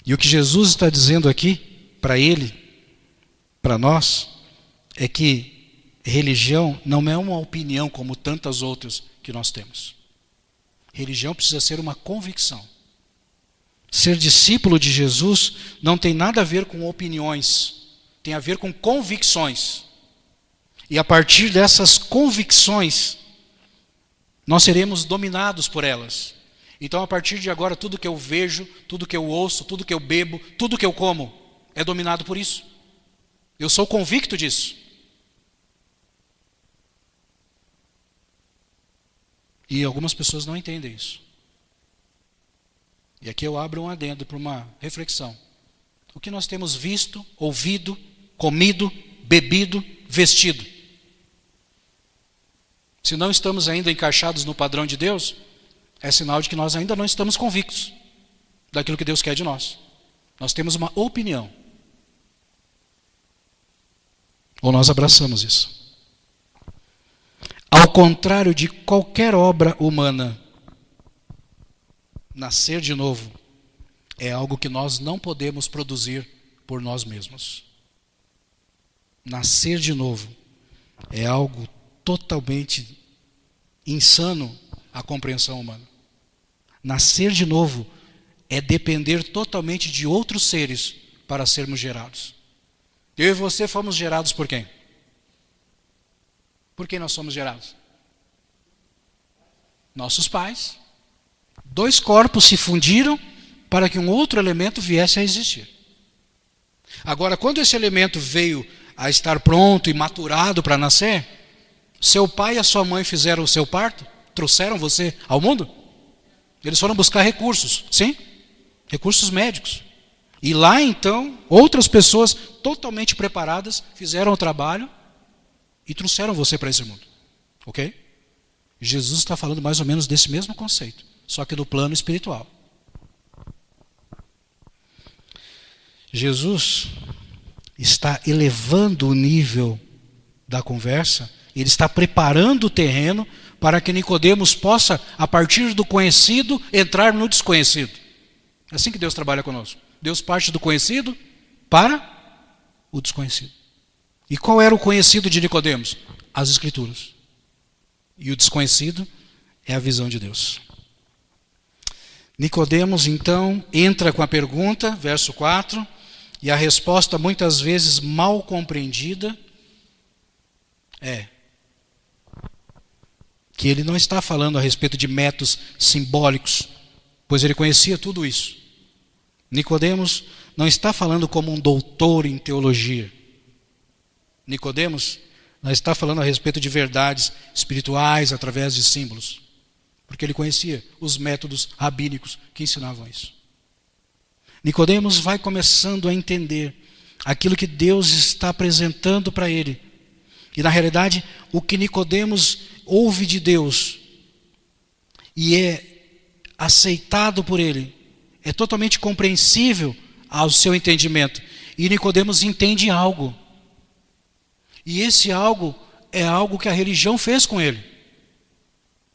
E o que Jesus está dizendo aqui, para ele, para nós, é que religião não é uma opinião como tantas outras que nós temos. Religião precisa ser uma convicção. Ser discípulo de Jesus não tem nada a ver com opiniões, tem a ver com convicções. E a partir dessas convicções, nós seremos dominados por elas. Então, a partir de agora, tudo que eu vejo, tudo que eu ouço, tudo que eu bebo, tudo que eu como, é dominado por isso. Eu sou convicto disso. E algumas pessoas não entendem isso. E aqui eu abro um adendo para uma reflexão. O que nós temos visto, ouvido, comido, bebido, vestido? Se não estamos ainda encaixados no padrão de Deus, é sinal de que nós ainda não estamos convictos daquilo que Deus quer de nós. Nós temos uma opinião. Ou nós abraçamos isso. Ao contrário de qualquer obra humana, nascer de novo é algo que nós não podemos produzir por nós mesmos. Nascer de novo é algo totalmente insano à compreensão humana. Nascer de novo é depender totalmente de outros seres para sermos gerados. Eu e você fomos gerados por quem? Por quem nós somos gerados? Nossos pais. Dois corpos se fundiram para que um outro elemento viesse a existir. Agora, quando esse elemento veio a estar pronto e maturado para nascer, seu pai e a sua mãe fizeram o seu parto? Trouxeram você ao mundo? Eles foram buscar recursos, sim? Recursos médicos. E lá então, outras pessoas totalmente preparadas fizeram o trabalho e trouxeram você para esse mundo. Ok? Jesus está falando mais ou menos desse mesmo conceito, só que no plano espiritual. Jesus está elevando o nível da conversa, ele está preparando o terreno para que Nicodemos possa, a partir do conhecido, entrar no desconhecido. É assim que Deus trabalha conosco. Deus parte do conhecido para o desconhecido. E qual era o conhecido de Nicodemos? As Escrituras. E o desconhecido é a visão de Deus. Nicodemos, então, entra com a pergunta, verso 4, e a resposta, muitas vezes mal compreendida, é que ele não está falando a respeito de métodos simbólicos, pois ele conhecia tudo isso. Nicodemos não está falando como um doutor em teologia. Nicodemos não está falando a respeito de verdades espirituais através de símbolos, porque ele conhecia os métodos rabínicos que ensinavam isso. Nicodemos vai começando a entender aquilo que Deus está apresentando para ele. E na realidade, o que Nicodemos ouve de Deus e é aceitado por ele, é totalmente compreensível ao seu entendimento. E Nicodemos entende algo. E esse algo é algo que a religião fez com ele.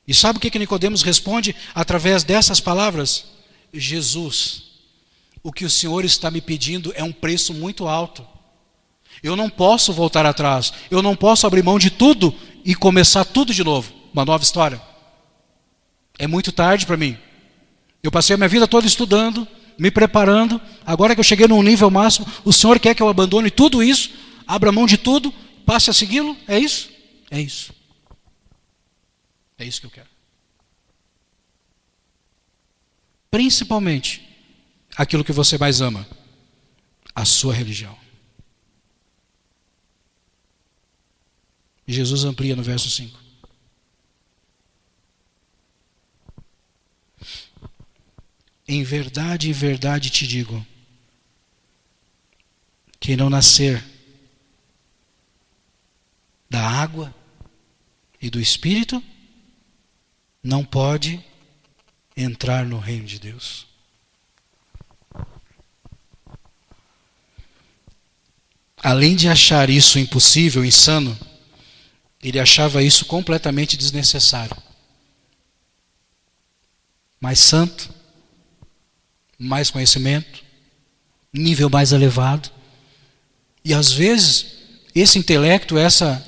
E sabe o que Nicodemos responde através dessas palavras? Jesus, o que o Senhor está me pedindo é um preço muito alto. Eu não posso voltar atrás. Eu não posso abrir mão de tudo e começar tudo de novo. Uma nova história. É muito tarde para mim. Eu passei a minha vida toda estudando, me preparando. Agora que eu cheguei num nível máximo, o Senhor quer que eu abandone tudo isso, abra mão de tudo, passe a segui-lo? É isso? É isso. É isso que eu quero. Principalmente aquilo que você mais ama, a sua religião. Jesus amplia no verso 5. Em verdade te digo, quem não nascer da água e do Espírito, não pode entrar no reino de Deus. Além de achar isso impossível, insano, ele achava isso completamente desnecessário. Mais santo, mais conhecimento, nível mais elevado. E às vezes, esse intelecto, essa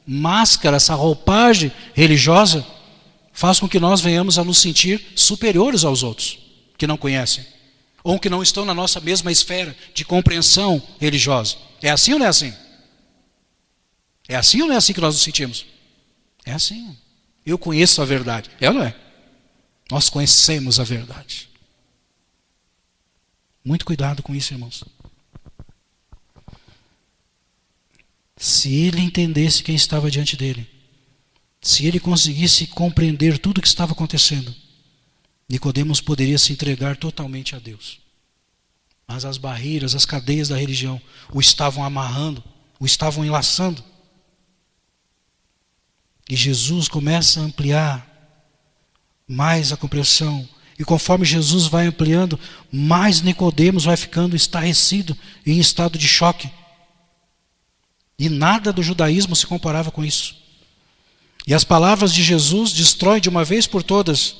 máscara, essa roupagem religiosa, faz com que nós venhamos a nos sentir superiores aos outros, que não conhecem, ou que não estão na nossa mesma esfera de compreensão religiosa. É assim ou não é assim? É assim ou não é assim que nós nos sentimos? É assim. Eu conheço a verdade. É ou não é? Nós conhecemos a verdade. Muito cuidado com isso, irmãos. Se ele entendesse quem estava diante dele, se ele conseguisse compreender tudo o que estava acontecendo, Nicodemos poderia se entregar totalmente a Deus. Mas as barreiras, as cadeias da religião o estavam amarrando, o estavam enlaçando. E Jesus começa a ampliar mais a compreensão. E conforme Jesus vai ampliando, mais Nicodemos vai ficando estarrecido e em estado de choque. E nada do judaísmo se comparava com isso. E as palavras de Jesus destroem de uma vez por todas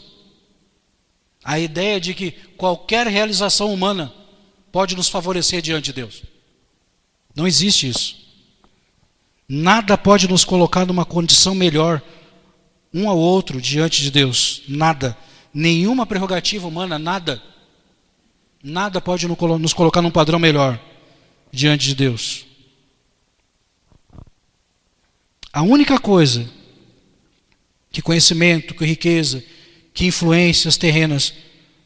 a ideia de que qualquer realização humana pode nos favorecer diante de Deus. Não existe isso. Nada pode nos colocar numa condição melhor um ao outro diante de Deus. Nada. Nenhuma prerrogativa humana, nada. Nada pode nos colocar num padrão melhor diante de Deus. A única coisa que conhecimento, que riqueza, que influências terrenas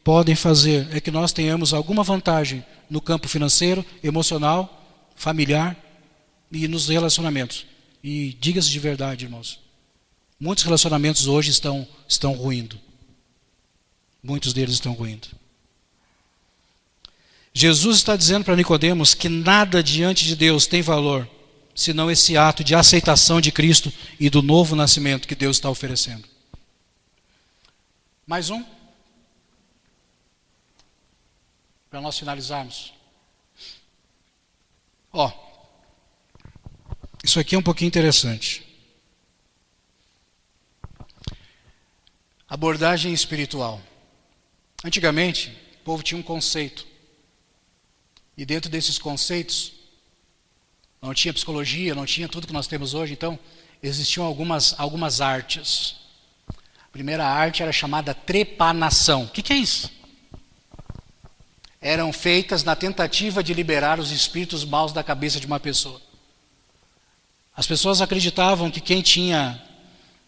podem fazer é que nós tenhamos alguma vantagem no campo financeiro, emocional, familiar e nos relacionamentos. E diga-se de verdade, irmãos, muitos relacionamentos hoje estão ruindo. Muitos deles estão ruindo. Jesus está dizendo para Nicodemos que nada diante de Deus tem valor, senão esse ato de aceitação de Cristo e do novo nascimento que Deus está oferecendo. Mais um? Para nós finalizarmos. Isso aqui é um pouquinho interessante. Abordagem espiritual. Antigamente, o povo tinha um conceito. E dentro desses conceitos, não tinha psicologia, não tinha tudo que nós temos hoje, então existiam algumas artes. A primeira arte era chamada trepanação. O que é isso? Eram feitas na tentativa de liberar os espíritos maus da cabeça de uma pessoa. As pessoas acreditavam que quem tinha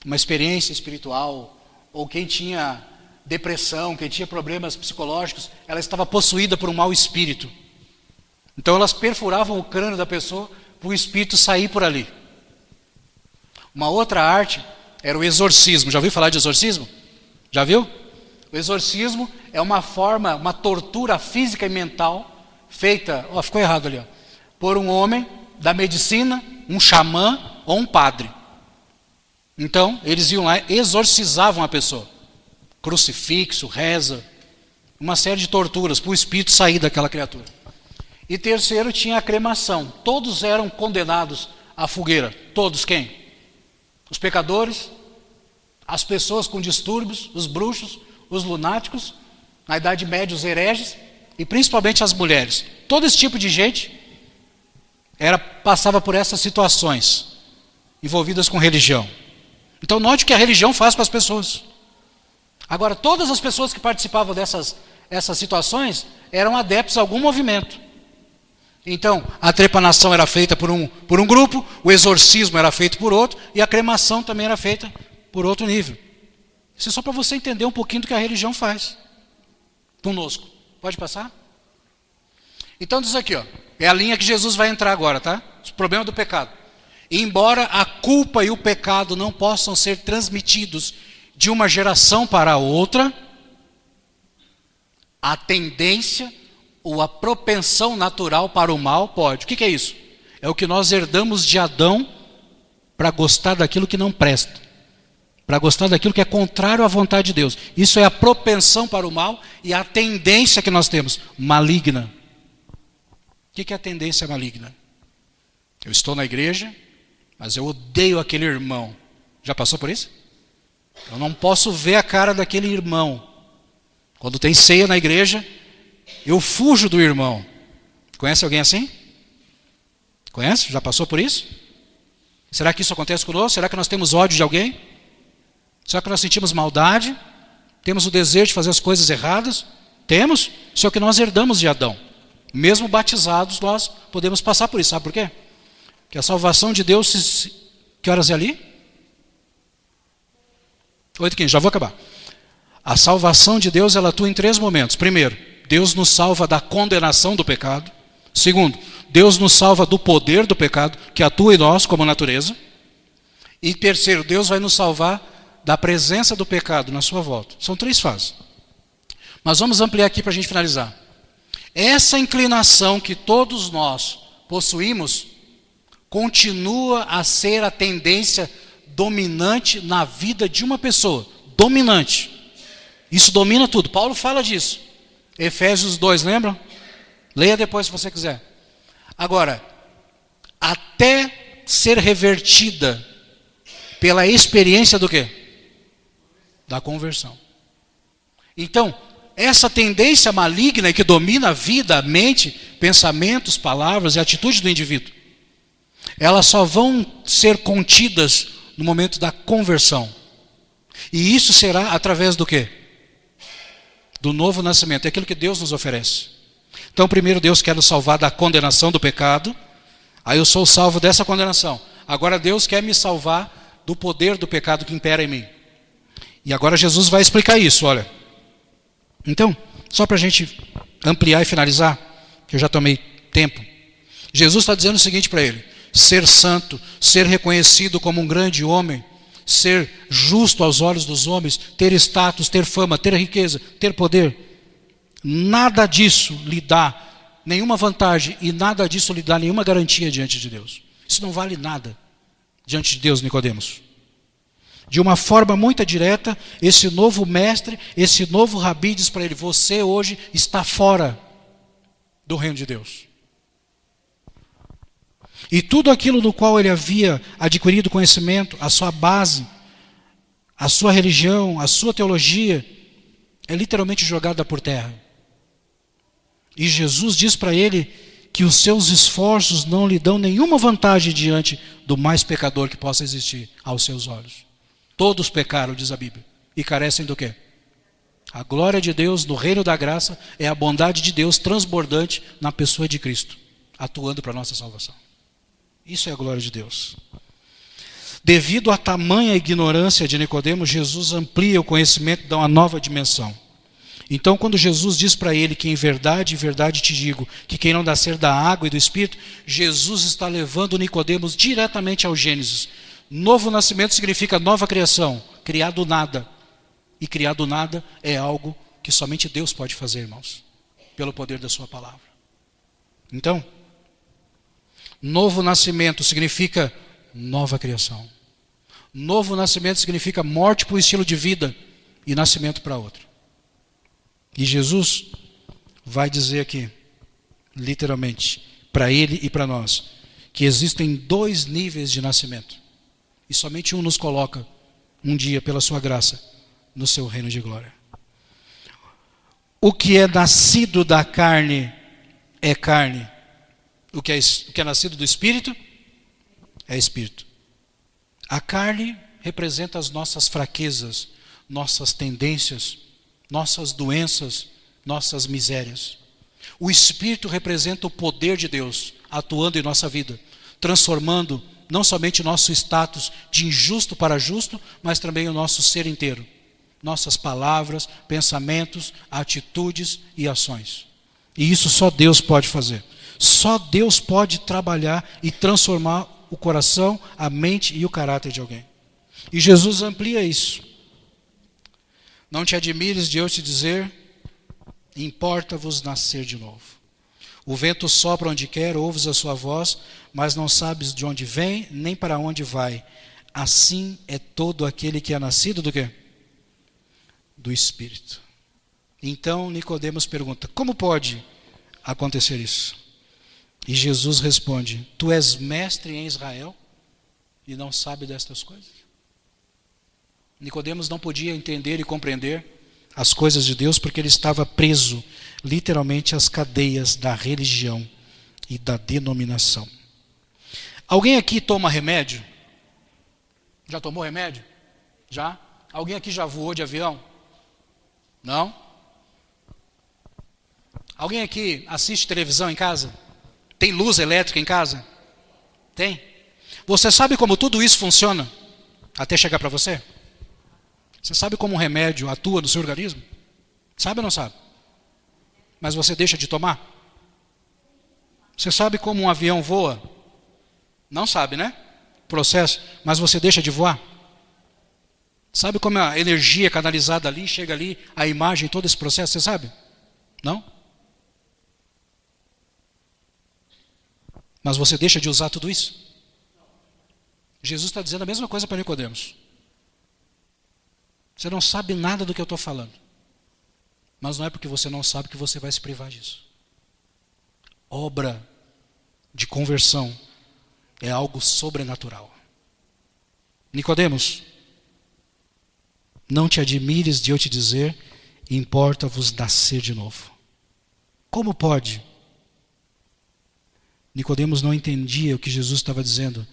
uma experiência espiritual, ou quem tinha depressão, quem tinha problemas psicológicos, ela estava possuída por um mau espírito. Então elas perfuravam o crânio da pessoa para o espírito sair por ali. Uma outra arte era o exorcismo. Já ouviu falar de exorcismo? Já viu? O exorcismo é uma forma, uma tortura física e mental feita, ficou errado ali, por um homem da medicina, um xamã ou um padre. Então, eles iam lá e exorcizavam a pessoa. Crucifixo, reza, uma série de torturas para o espírito sair daquela criatura. E terceiro, tinha a cremação. Todos eram condenados à fogueira. Todos quem? Os pecadores, as pessoas com distúrbios, os bruxos, os lunáticos, na Idade Média os hereges e principalmente as mulheres. Todo esse tipo de gente passava por essas situações envolvidas com religião. Então note o que a religião faz com as pessoas. Agora, todas as pessoas que participavam dessas situações eram adeptos a algum movimento. Então, a trepanação era feita por um grupo, o exorcismo era feito por outro, e a cremação também era feita por outro nível. Isso é só para você entender um pouquinho do que a religião faz conosco. Pode passar? Então diz aqui, é a linha que Jesus vai entrar agora, tá? O problema do pecado. Embora a culpa e o pecado não possam ser transmitidos de uma geração para a outra, a tendência ou a propensão natural para o mal pode. O que é isso? É o que nós herdamos de Adão para gostar daquilo que não presta, para gostar daquilo que é contrário à vontade de Deus. Isso é a propensão para o mal e a tendência que nós temos, maligna. O que é a tendência maligna? Eu estou na igreja, mas eu odeio aquele irmão. Já passou por isso? Eu não posso ver a cara daquele irmão. Quando tem ceia na igreja, eu fujo do irmão. Conhece alguém assim? Conhece? Já passou por isso? Será que isso acontece conosco? Será que nós temos ódio de alguém? Será que nós sentimos maldade? Temos o desejo de fazer as coisas erradas? Temos? Isso é o que nós herdamos de Adão. Mesmo batizados, nós podemos passar por isso. Sabe por quê? Que a salvação de Deus... Que horas é ali? 8h15, já vou acabar. A salvação de Deus, ela atua em 3 momentos. Primeiro, Deus nos salva da condenação do pecado. Segundo, Deus nos salva do poder do pecado, que atua em nós como natureza. E terceiro, Deus vai nos salvar da presença do pecado na sua volta. São 3 fases. Mas vamos ampliar aqui para a gente finalizar. Essa inclinação que todos nós possuímos, continua a ser a tendência dominante na vida de uma pessoa. Dominante. Isso domina tudo. Paulo fala disso. Efésios 2, lembram? Leia depois se você quiser. Agora, até ser revertida pela experiência do quê? Da conversão. Então, essa tendência maligna que domina a vida, a mente, pensamentos, palavras e atitudes do indivíduo, elas só vão ser contidas no momento da conversão. E isso será através do quê? Do novo nascimento. É aquilo que Deus nos oferece. Então, primeiro Deus quer nos salvar da condenação do pecado. Aí eu sou salvo dessa condenação. Agora Deus quer me salvar do poder do pecado que impera em mim. E agora Jesus vai explicar isso, olha. Então, só para a gente ampliar e finalizar, que eu já tomei tempo. Jesus está dizendo o seguinte para ele: ser santo, ser reconhecido como um grande homem, ser justo aos olhos dos homens, ter status, ter fama, ter riqueza, ter poder, nada disso lhe dá nenhuma vantagem e nada disso lhe dá nenhuma garantia diante de Deus. Isso não vale nada diante de Deus, Nicodemos. De uma forma muito direta, esse novo mestre, esse novo rabi diz para ele: você hoje está fora do reino de Deus. E tudo aquilo do qual ele havia adquirido conhecimento, a sua base, a sua religião, a sua teologia, é literalmente jogada por terra. E Jesus diz para ele que os seus esforços não lhe dão nenhuma vantagem diante do mais pecador que possa existir aos seus olhos. Todos pecaram, diz a Bíblia, e carecem do quê? A glória de Deus no reino da graça é a bondade de Deus transbordante na pessoa de Cristo, atuando para a nossa salvação. Isso é a glória de Deus. Devido à tamanha ignorância de Nicodemo, Jesus amplia o conhecimento e dá uma nova dimensão. Então, quando Jesus diz para ele que em verdade te digo, que quem não nascer da água e do Espírito, Jesus está levando Nicodemos diretamente ao Gênesis. Novo nascimento significa nova criação, criar do nada. E criar do nada é algo que somente Deus pode fazer, irmãos, pelo poder da sua palavra. Então, novo nascimento significa nova criação. Novo nascimento significa morte para um estilo de vida e nascimento para outro. E Jesus vai dizer aqui, literalmente, para ele e para nós, que existem 2 níveis de nascimento. E somente um nos coloca, um dia, pela sua graça, no seu reino de glória. O que é nascido da carne é carne. O que é nascido do Espírito é Espírito. A carne representa as nossas fraquezas, nossas tendências, nossas doenças, nossas misérias. O Espírito representa o poder de Deus atuando em nossa vida, transformando não somente nosso status de injusto para justo, mas também o nosso ser inteiro. Nossas palavras, pensamentos, atitudes e ações. E isso só Deus pode fazer. Só Deus pode trabalhar e transformar o coração, a mente e o caráter de alguém. E Jesus amplia isso. Não te admires de eu te dizer, importa-vos nascer de novo. O vento sopra onde quer, ouves a sua voz, mas não sabes de onde vem, nem para onde vai. assim é todo aquele que é nascido do quê? Do Espírito. Então Nicodemos pergunta: como pode acontecer isso? E Jesus responde: tu és mestre em Israel e não sabe destas coisas? Nicodemos não podia entender e compreender as coisas de Deus porque ele estava preso literalmente às cadeias da religião e da denominação. Alguém aqui toma remédio? Já tomou remédio? Já? Alguém aqui já voou de avião? Não? Alguém aqui assiste televisão em casa? Tem luz elétrica em casa? Tem? Você sabe como tudo isso funciona até chegar para você? Você sabe como um remédio atua no seu organismo? Sabe ou não sabe? Mas você deixa de tomar? Você sabe como um avião voa? Não sabe, né? Processo, mas você deixa de voar? Sabe como a energia é canalizada ali, chega ali, a imagem, todo esse processo, você sabe? Não? Mas você deixa de usar tudo isso? Jesus está dizendo a mesma coisa para Nicodemos. Você não sabe nada do que eu estou falando. Mas não é porque você não sabe que você vai se privar disso. Obra de conversão é algo sobrenatural. Nicodemos, não te admires de eu te dizer, importa-vos nascer de novo. Como pode? Nicodemos não entendia o que Jesus estava dizendo,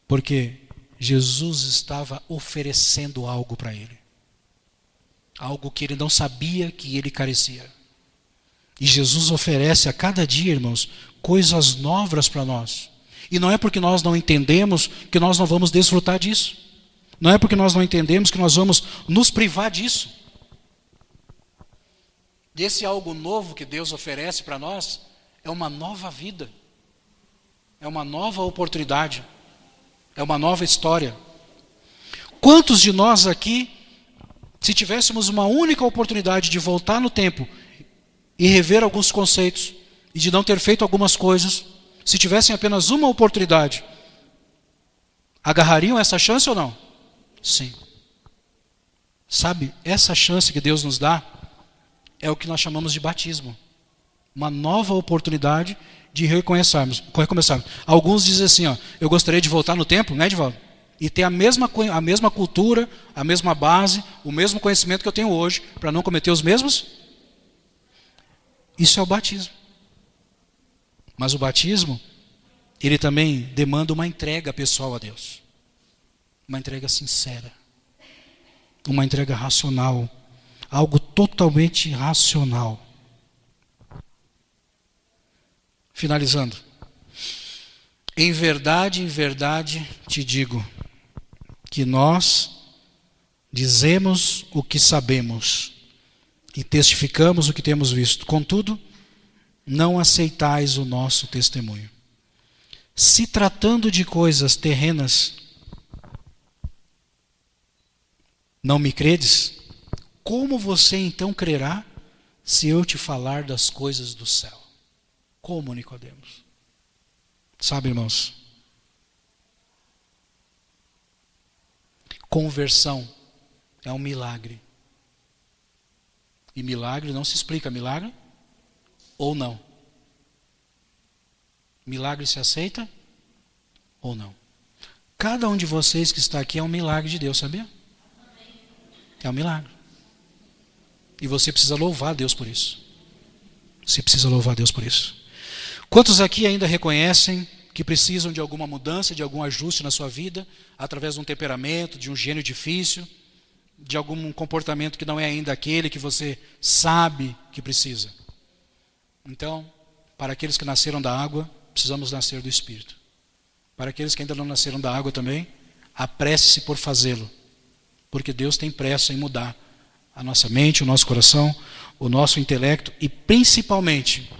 porque Jesus estava oferecendo algo para ele. Algo que ele não sabia que ele carecia. E Jesus oferece a cada dia, irmãos, coisas novas para nós. E não é porque nós não entendemos que nós não vamos desfrutar disso. Não é porque nós não entendemos que nós vamos nos privar disso. Esse algo novo que Deus oferece para nós é uma nova vida. É uma nova oportunidade. É uma nova história. Quantos de nós aqui, se tivéssemos uma única oportunidade de voltar no tempo e rever alguns conceitos e de não ter feito algumas coisas, se tivessem apenas uma oportunidade, agarrariam essa chance ou não? Sim. Sabe, essa chance que Deus nos dá é o que nós chamamos de batismo. Uma nova oportunidade de recomeçarmos. Alguns dizem assim, eu gostaria de voltar no tempo, né, Edivaldo? E ter a mesma cultura, a mesma base, o mesmo conhecimento que eu tenho hoje, para não cometer os mesmos. Isso é o batismo. Mas o batismo, ele também demanda uma entrega pessoal a Deus. Uma entrega sincera. Uma entrega racional. Algo totalmente racional. Finalizando. Em verdade te digo, que nós dizemos o que sabemos e testificamos o que temos visto. Contudo, não aceitais o nosso testemunho. Se tratando de coisas terrenas, não me credes? Como você então crerá se eu te falar das coisas do céu? Como, Nicodemos? Sabe, irmãos? Conversão é um milagre. E milagre não se explica. Milagre ou não? Milagre se aceita ou não? Cada um de vocês que está aqui é um milagre de Deus, sabia? É um milagre. E você precisa louvar a Deus por isso. Você precisa louvar a Deus por isso. Quantos aqui ainda reconhecem que precisam de alguma mudança, de algum ajuste na sua vida, através de um temperamento, de um gênio difícil, de algum comportamento que não é ainda aquele que você sabe que precisa? Então, para aqueles que nasceram da água, precisamos nascer do Espírito. Para aqueles que ainda não nasceram da água também, apresse-se por fazê-lo, porque Deus tem pressa em mudar a nossa mente, o nosso coração, o nosso intelecto e principalmente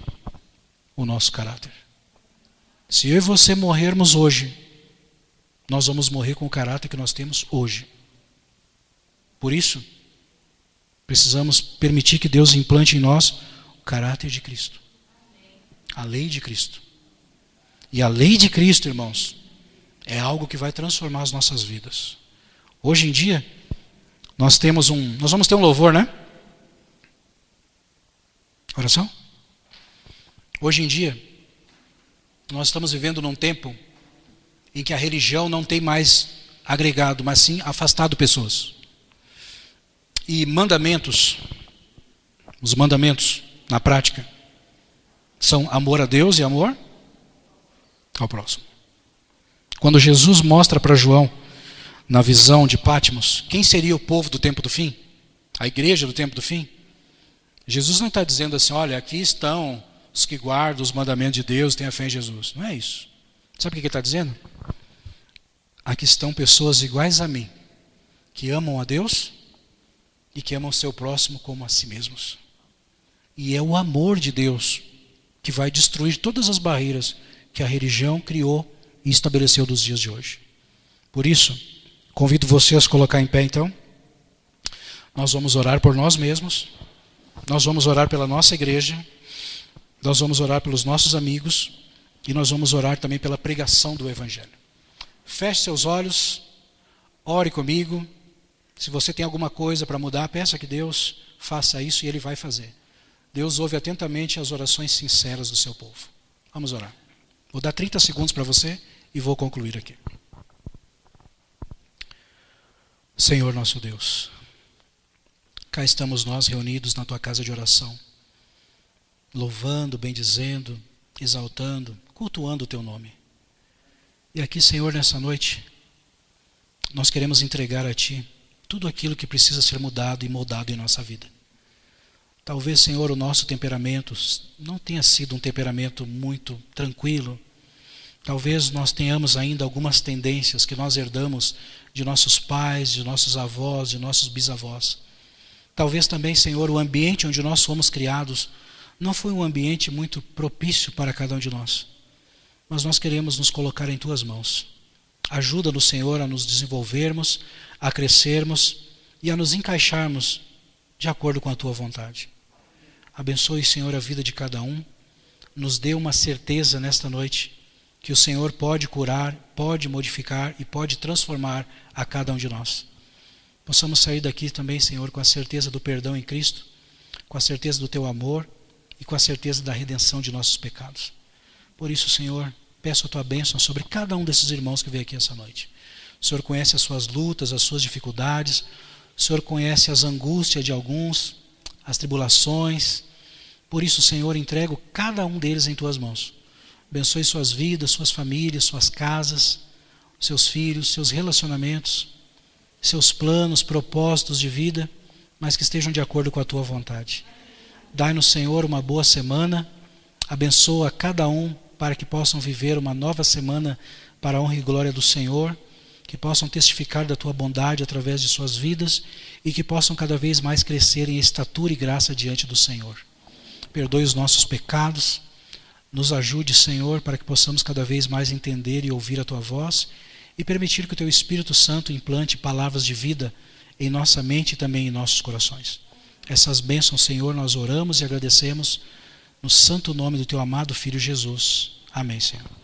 o nosso caráter. Se eu e você morrermos hoje, nós vamos morrer com o caráter que nós temos hoje. Por isso, precisamos permitir que Deus implante em nós o caráter de Cristo. A lei de Cristo. E a lei de Cristo, irmãos, É algo que vai transformar as nossas vidas. Hoje em dia, nós vamos ter um louvor, né? Oração? Hoje em dia, nós estamos vivendo num tempo em que a religião não tem mais agregado, mas sim afastado pessoas. E os mandamentos, na prática, são amor a Deus e amor ao próximo. Quando Jesus mostra para João, na visão de Patmos, quem seria o povo do tempo do fim? A igreja do tempo do fim? Jesus não está dizendo assim, olha, aqui estão os que guardam os mandamentos de Deus, têm a fé em Jesus. Não é isso. Sabe o que ele está dizendo? Aqui estão pessoas iguais a mim, que amam a Deus e que amam o seu próximo como a si mesmos. E é o amor de Deus que vai destruir todas as barreiras que a religião criou e estabeleceu dos dias de hoje. Por isso, convido você a se colocar em pé então. Nós vamos orar por nós mesmos, nós vamos orar pela nossa igreja, nós vamos orar pelos nossos amigos e nós vamos orar também pela pregação do Evangelho. Feche seus olhos, ore comigo. Se você tem alguma coisa para mudar, peça que Deus faça isso e Ele vai fazer. Deus ouve atentamente as orações sinceras do seu povo. Vamos orar. Vou dar 30 segundos para você e vou concluir aqui. Senhor nosso Deus, cá estamos nós reunidos na Tua casa de oração, louvando, bendizendo, exaltando, cultuando o Teu nome. E aqui, Senhor, nessa noite, nós queremos entregar a Ti tudo aquilo que precisa ser mudado e moldado em nossa vida. Talvez, Senhor, o nosso temperamento não tenha sido um temperamento muito tranquilo. Talvez nós tenhamos ainda algumas tendências que nós herdamos de nossos pais, de nossos avós, de nossos bisavós. Talvez também, Senhor, o ambiente onde nós fomos criados não foi um ambiente muito propício para cada um de nós. Mas nós queremos nos colocar em Tuas mãos. Ajuda-nos, Senhor, a nos desenvolvermos, a crescermos e a nos encaixarmos de acordo com a Tua vontade. Abençoe, Senhor, a vida de cada um. Nos dê uma certeza nesta noite que o Senhor pode curar, pode modificar e pode transformar a cada um de nós. Possamos sair daqui também, Senhor, com a certeza do perdão em Cristo, com a certeza do Teu amor e com a certeza da redenção de nossos pecados. Por isso, Senhor, peço a Tua bênção sobre cada um desses irmãos que veio aqui essa noite. O Senhor conhece as suas lutas, as suas dificuldades. O Senhor conhece as angústias de alguns, as tribulações. Por isso, Senhor, entrego cada um deles em Tuas mãos. Abençoe suas vidas, suas famílias, suas casas, seus filhos, seus relacionamentos, seus planos, propósitos de vida, mas que estejam de acordo com a Tua vontade. Dai-nos, Senhor, uma boa semana. Abençoa cada um para que possam viver uma nova semana para a honra e glória do Senhor, que possam testificar da Tua bondade através de suas vidas e que possam cada vez mais crescer em estatura e graça diante do Senhor. Perdoe os nossos pecados, nos ajude, Senhor, para que possamos cada vez mais entender e ouvir a Tua voz e permitir que o Teu Espírito Santo implante palavras de vida em nossa mente e também em nossos corações. Essas bênçãos, Senhor, nós oramos e agradecemos no santo nome do Teu amado Filho Jesus. Amém, Senhor.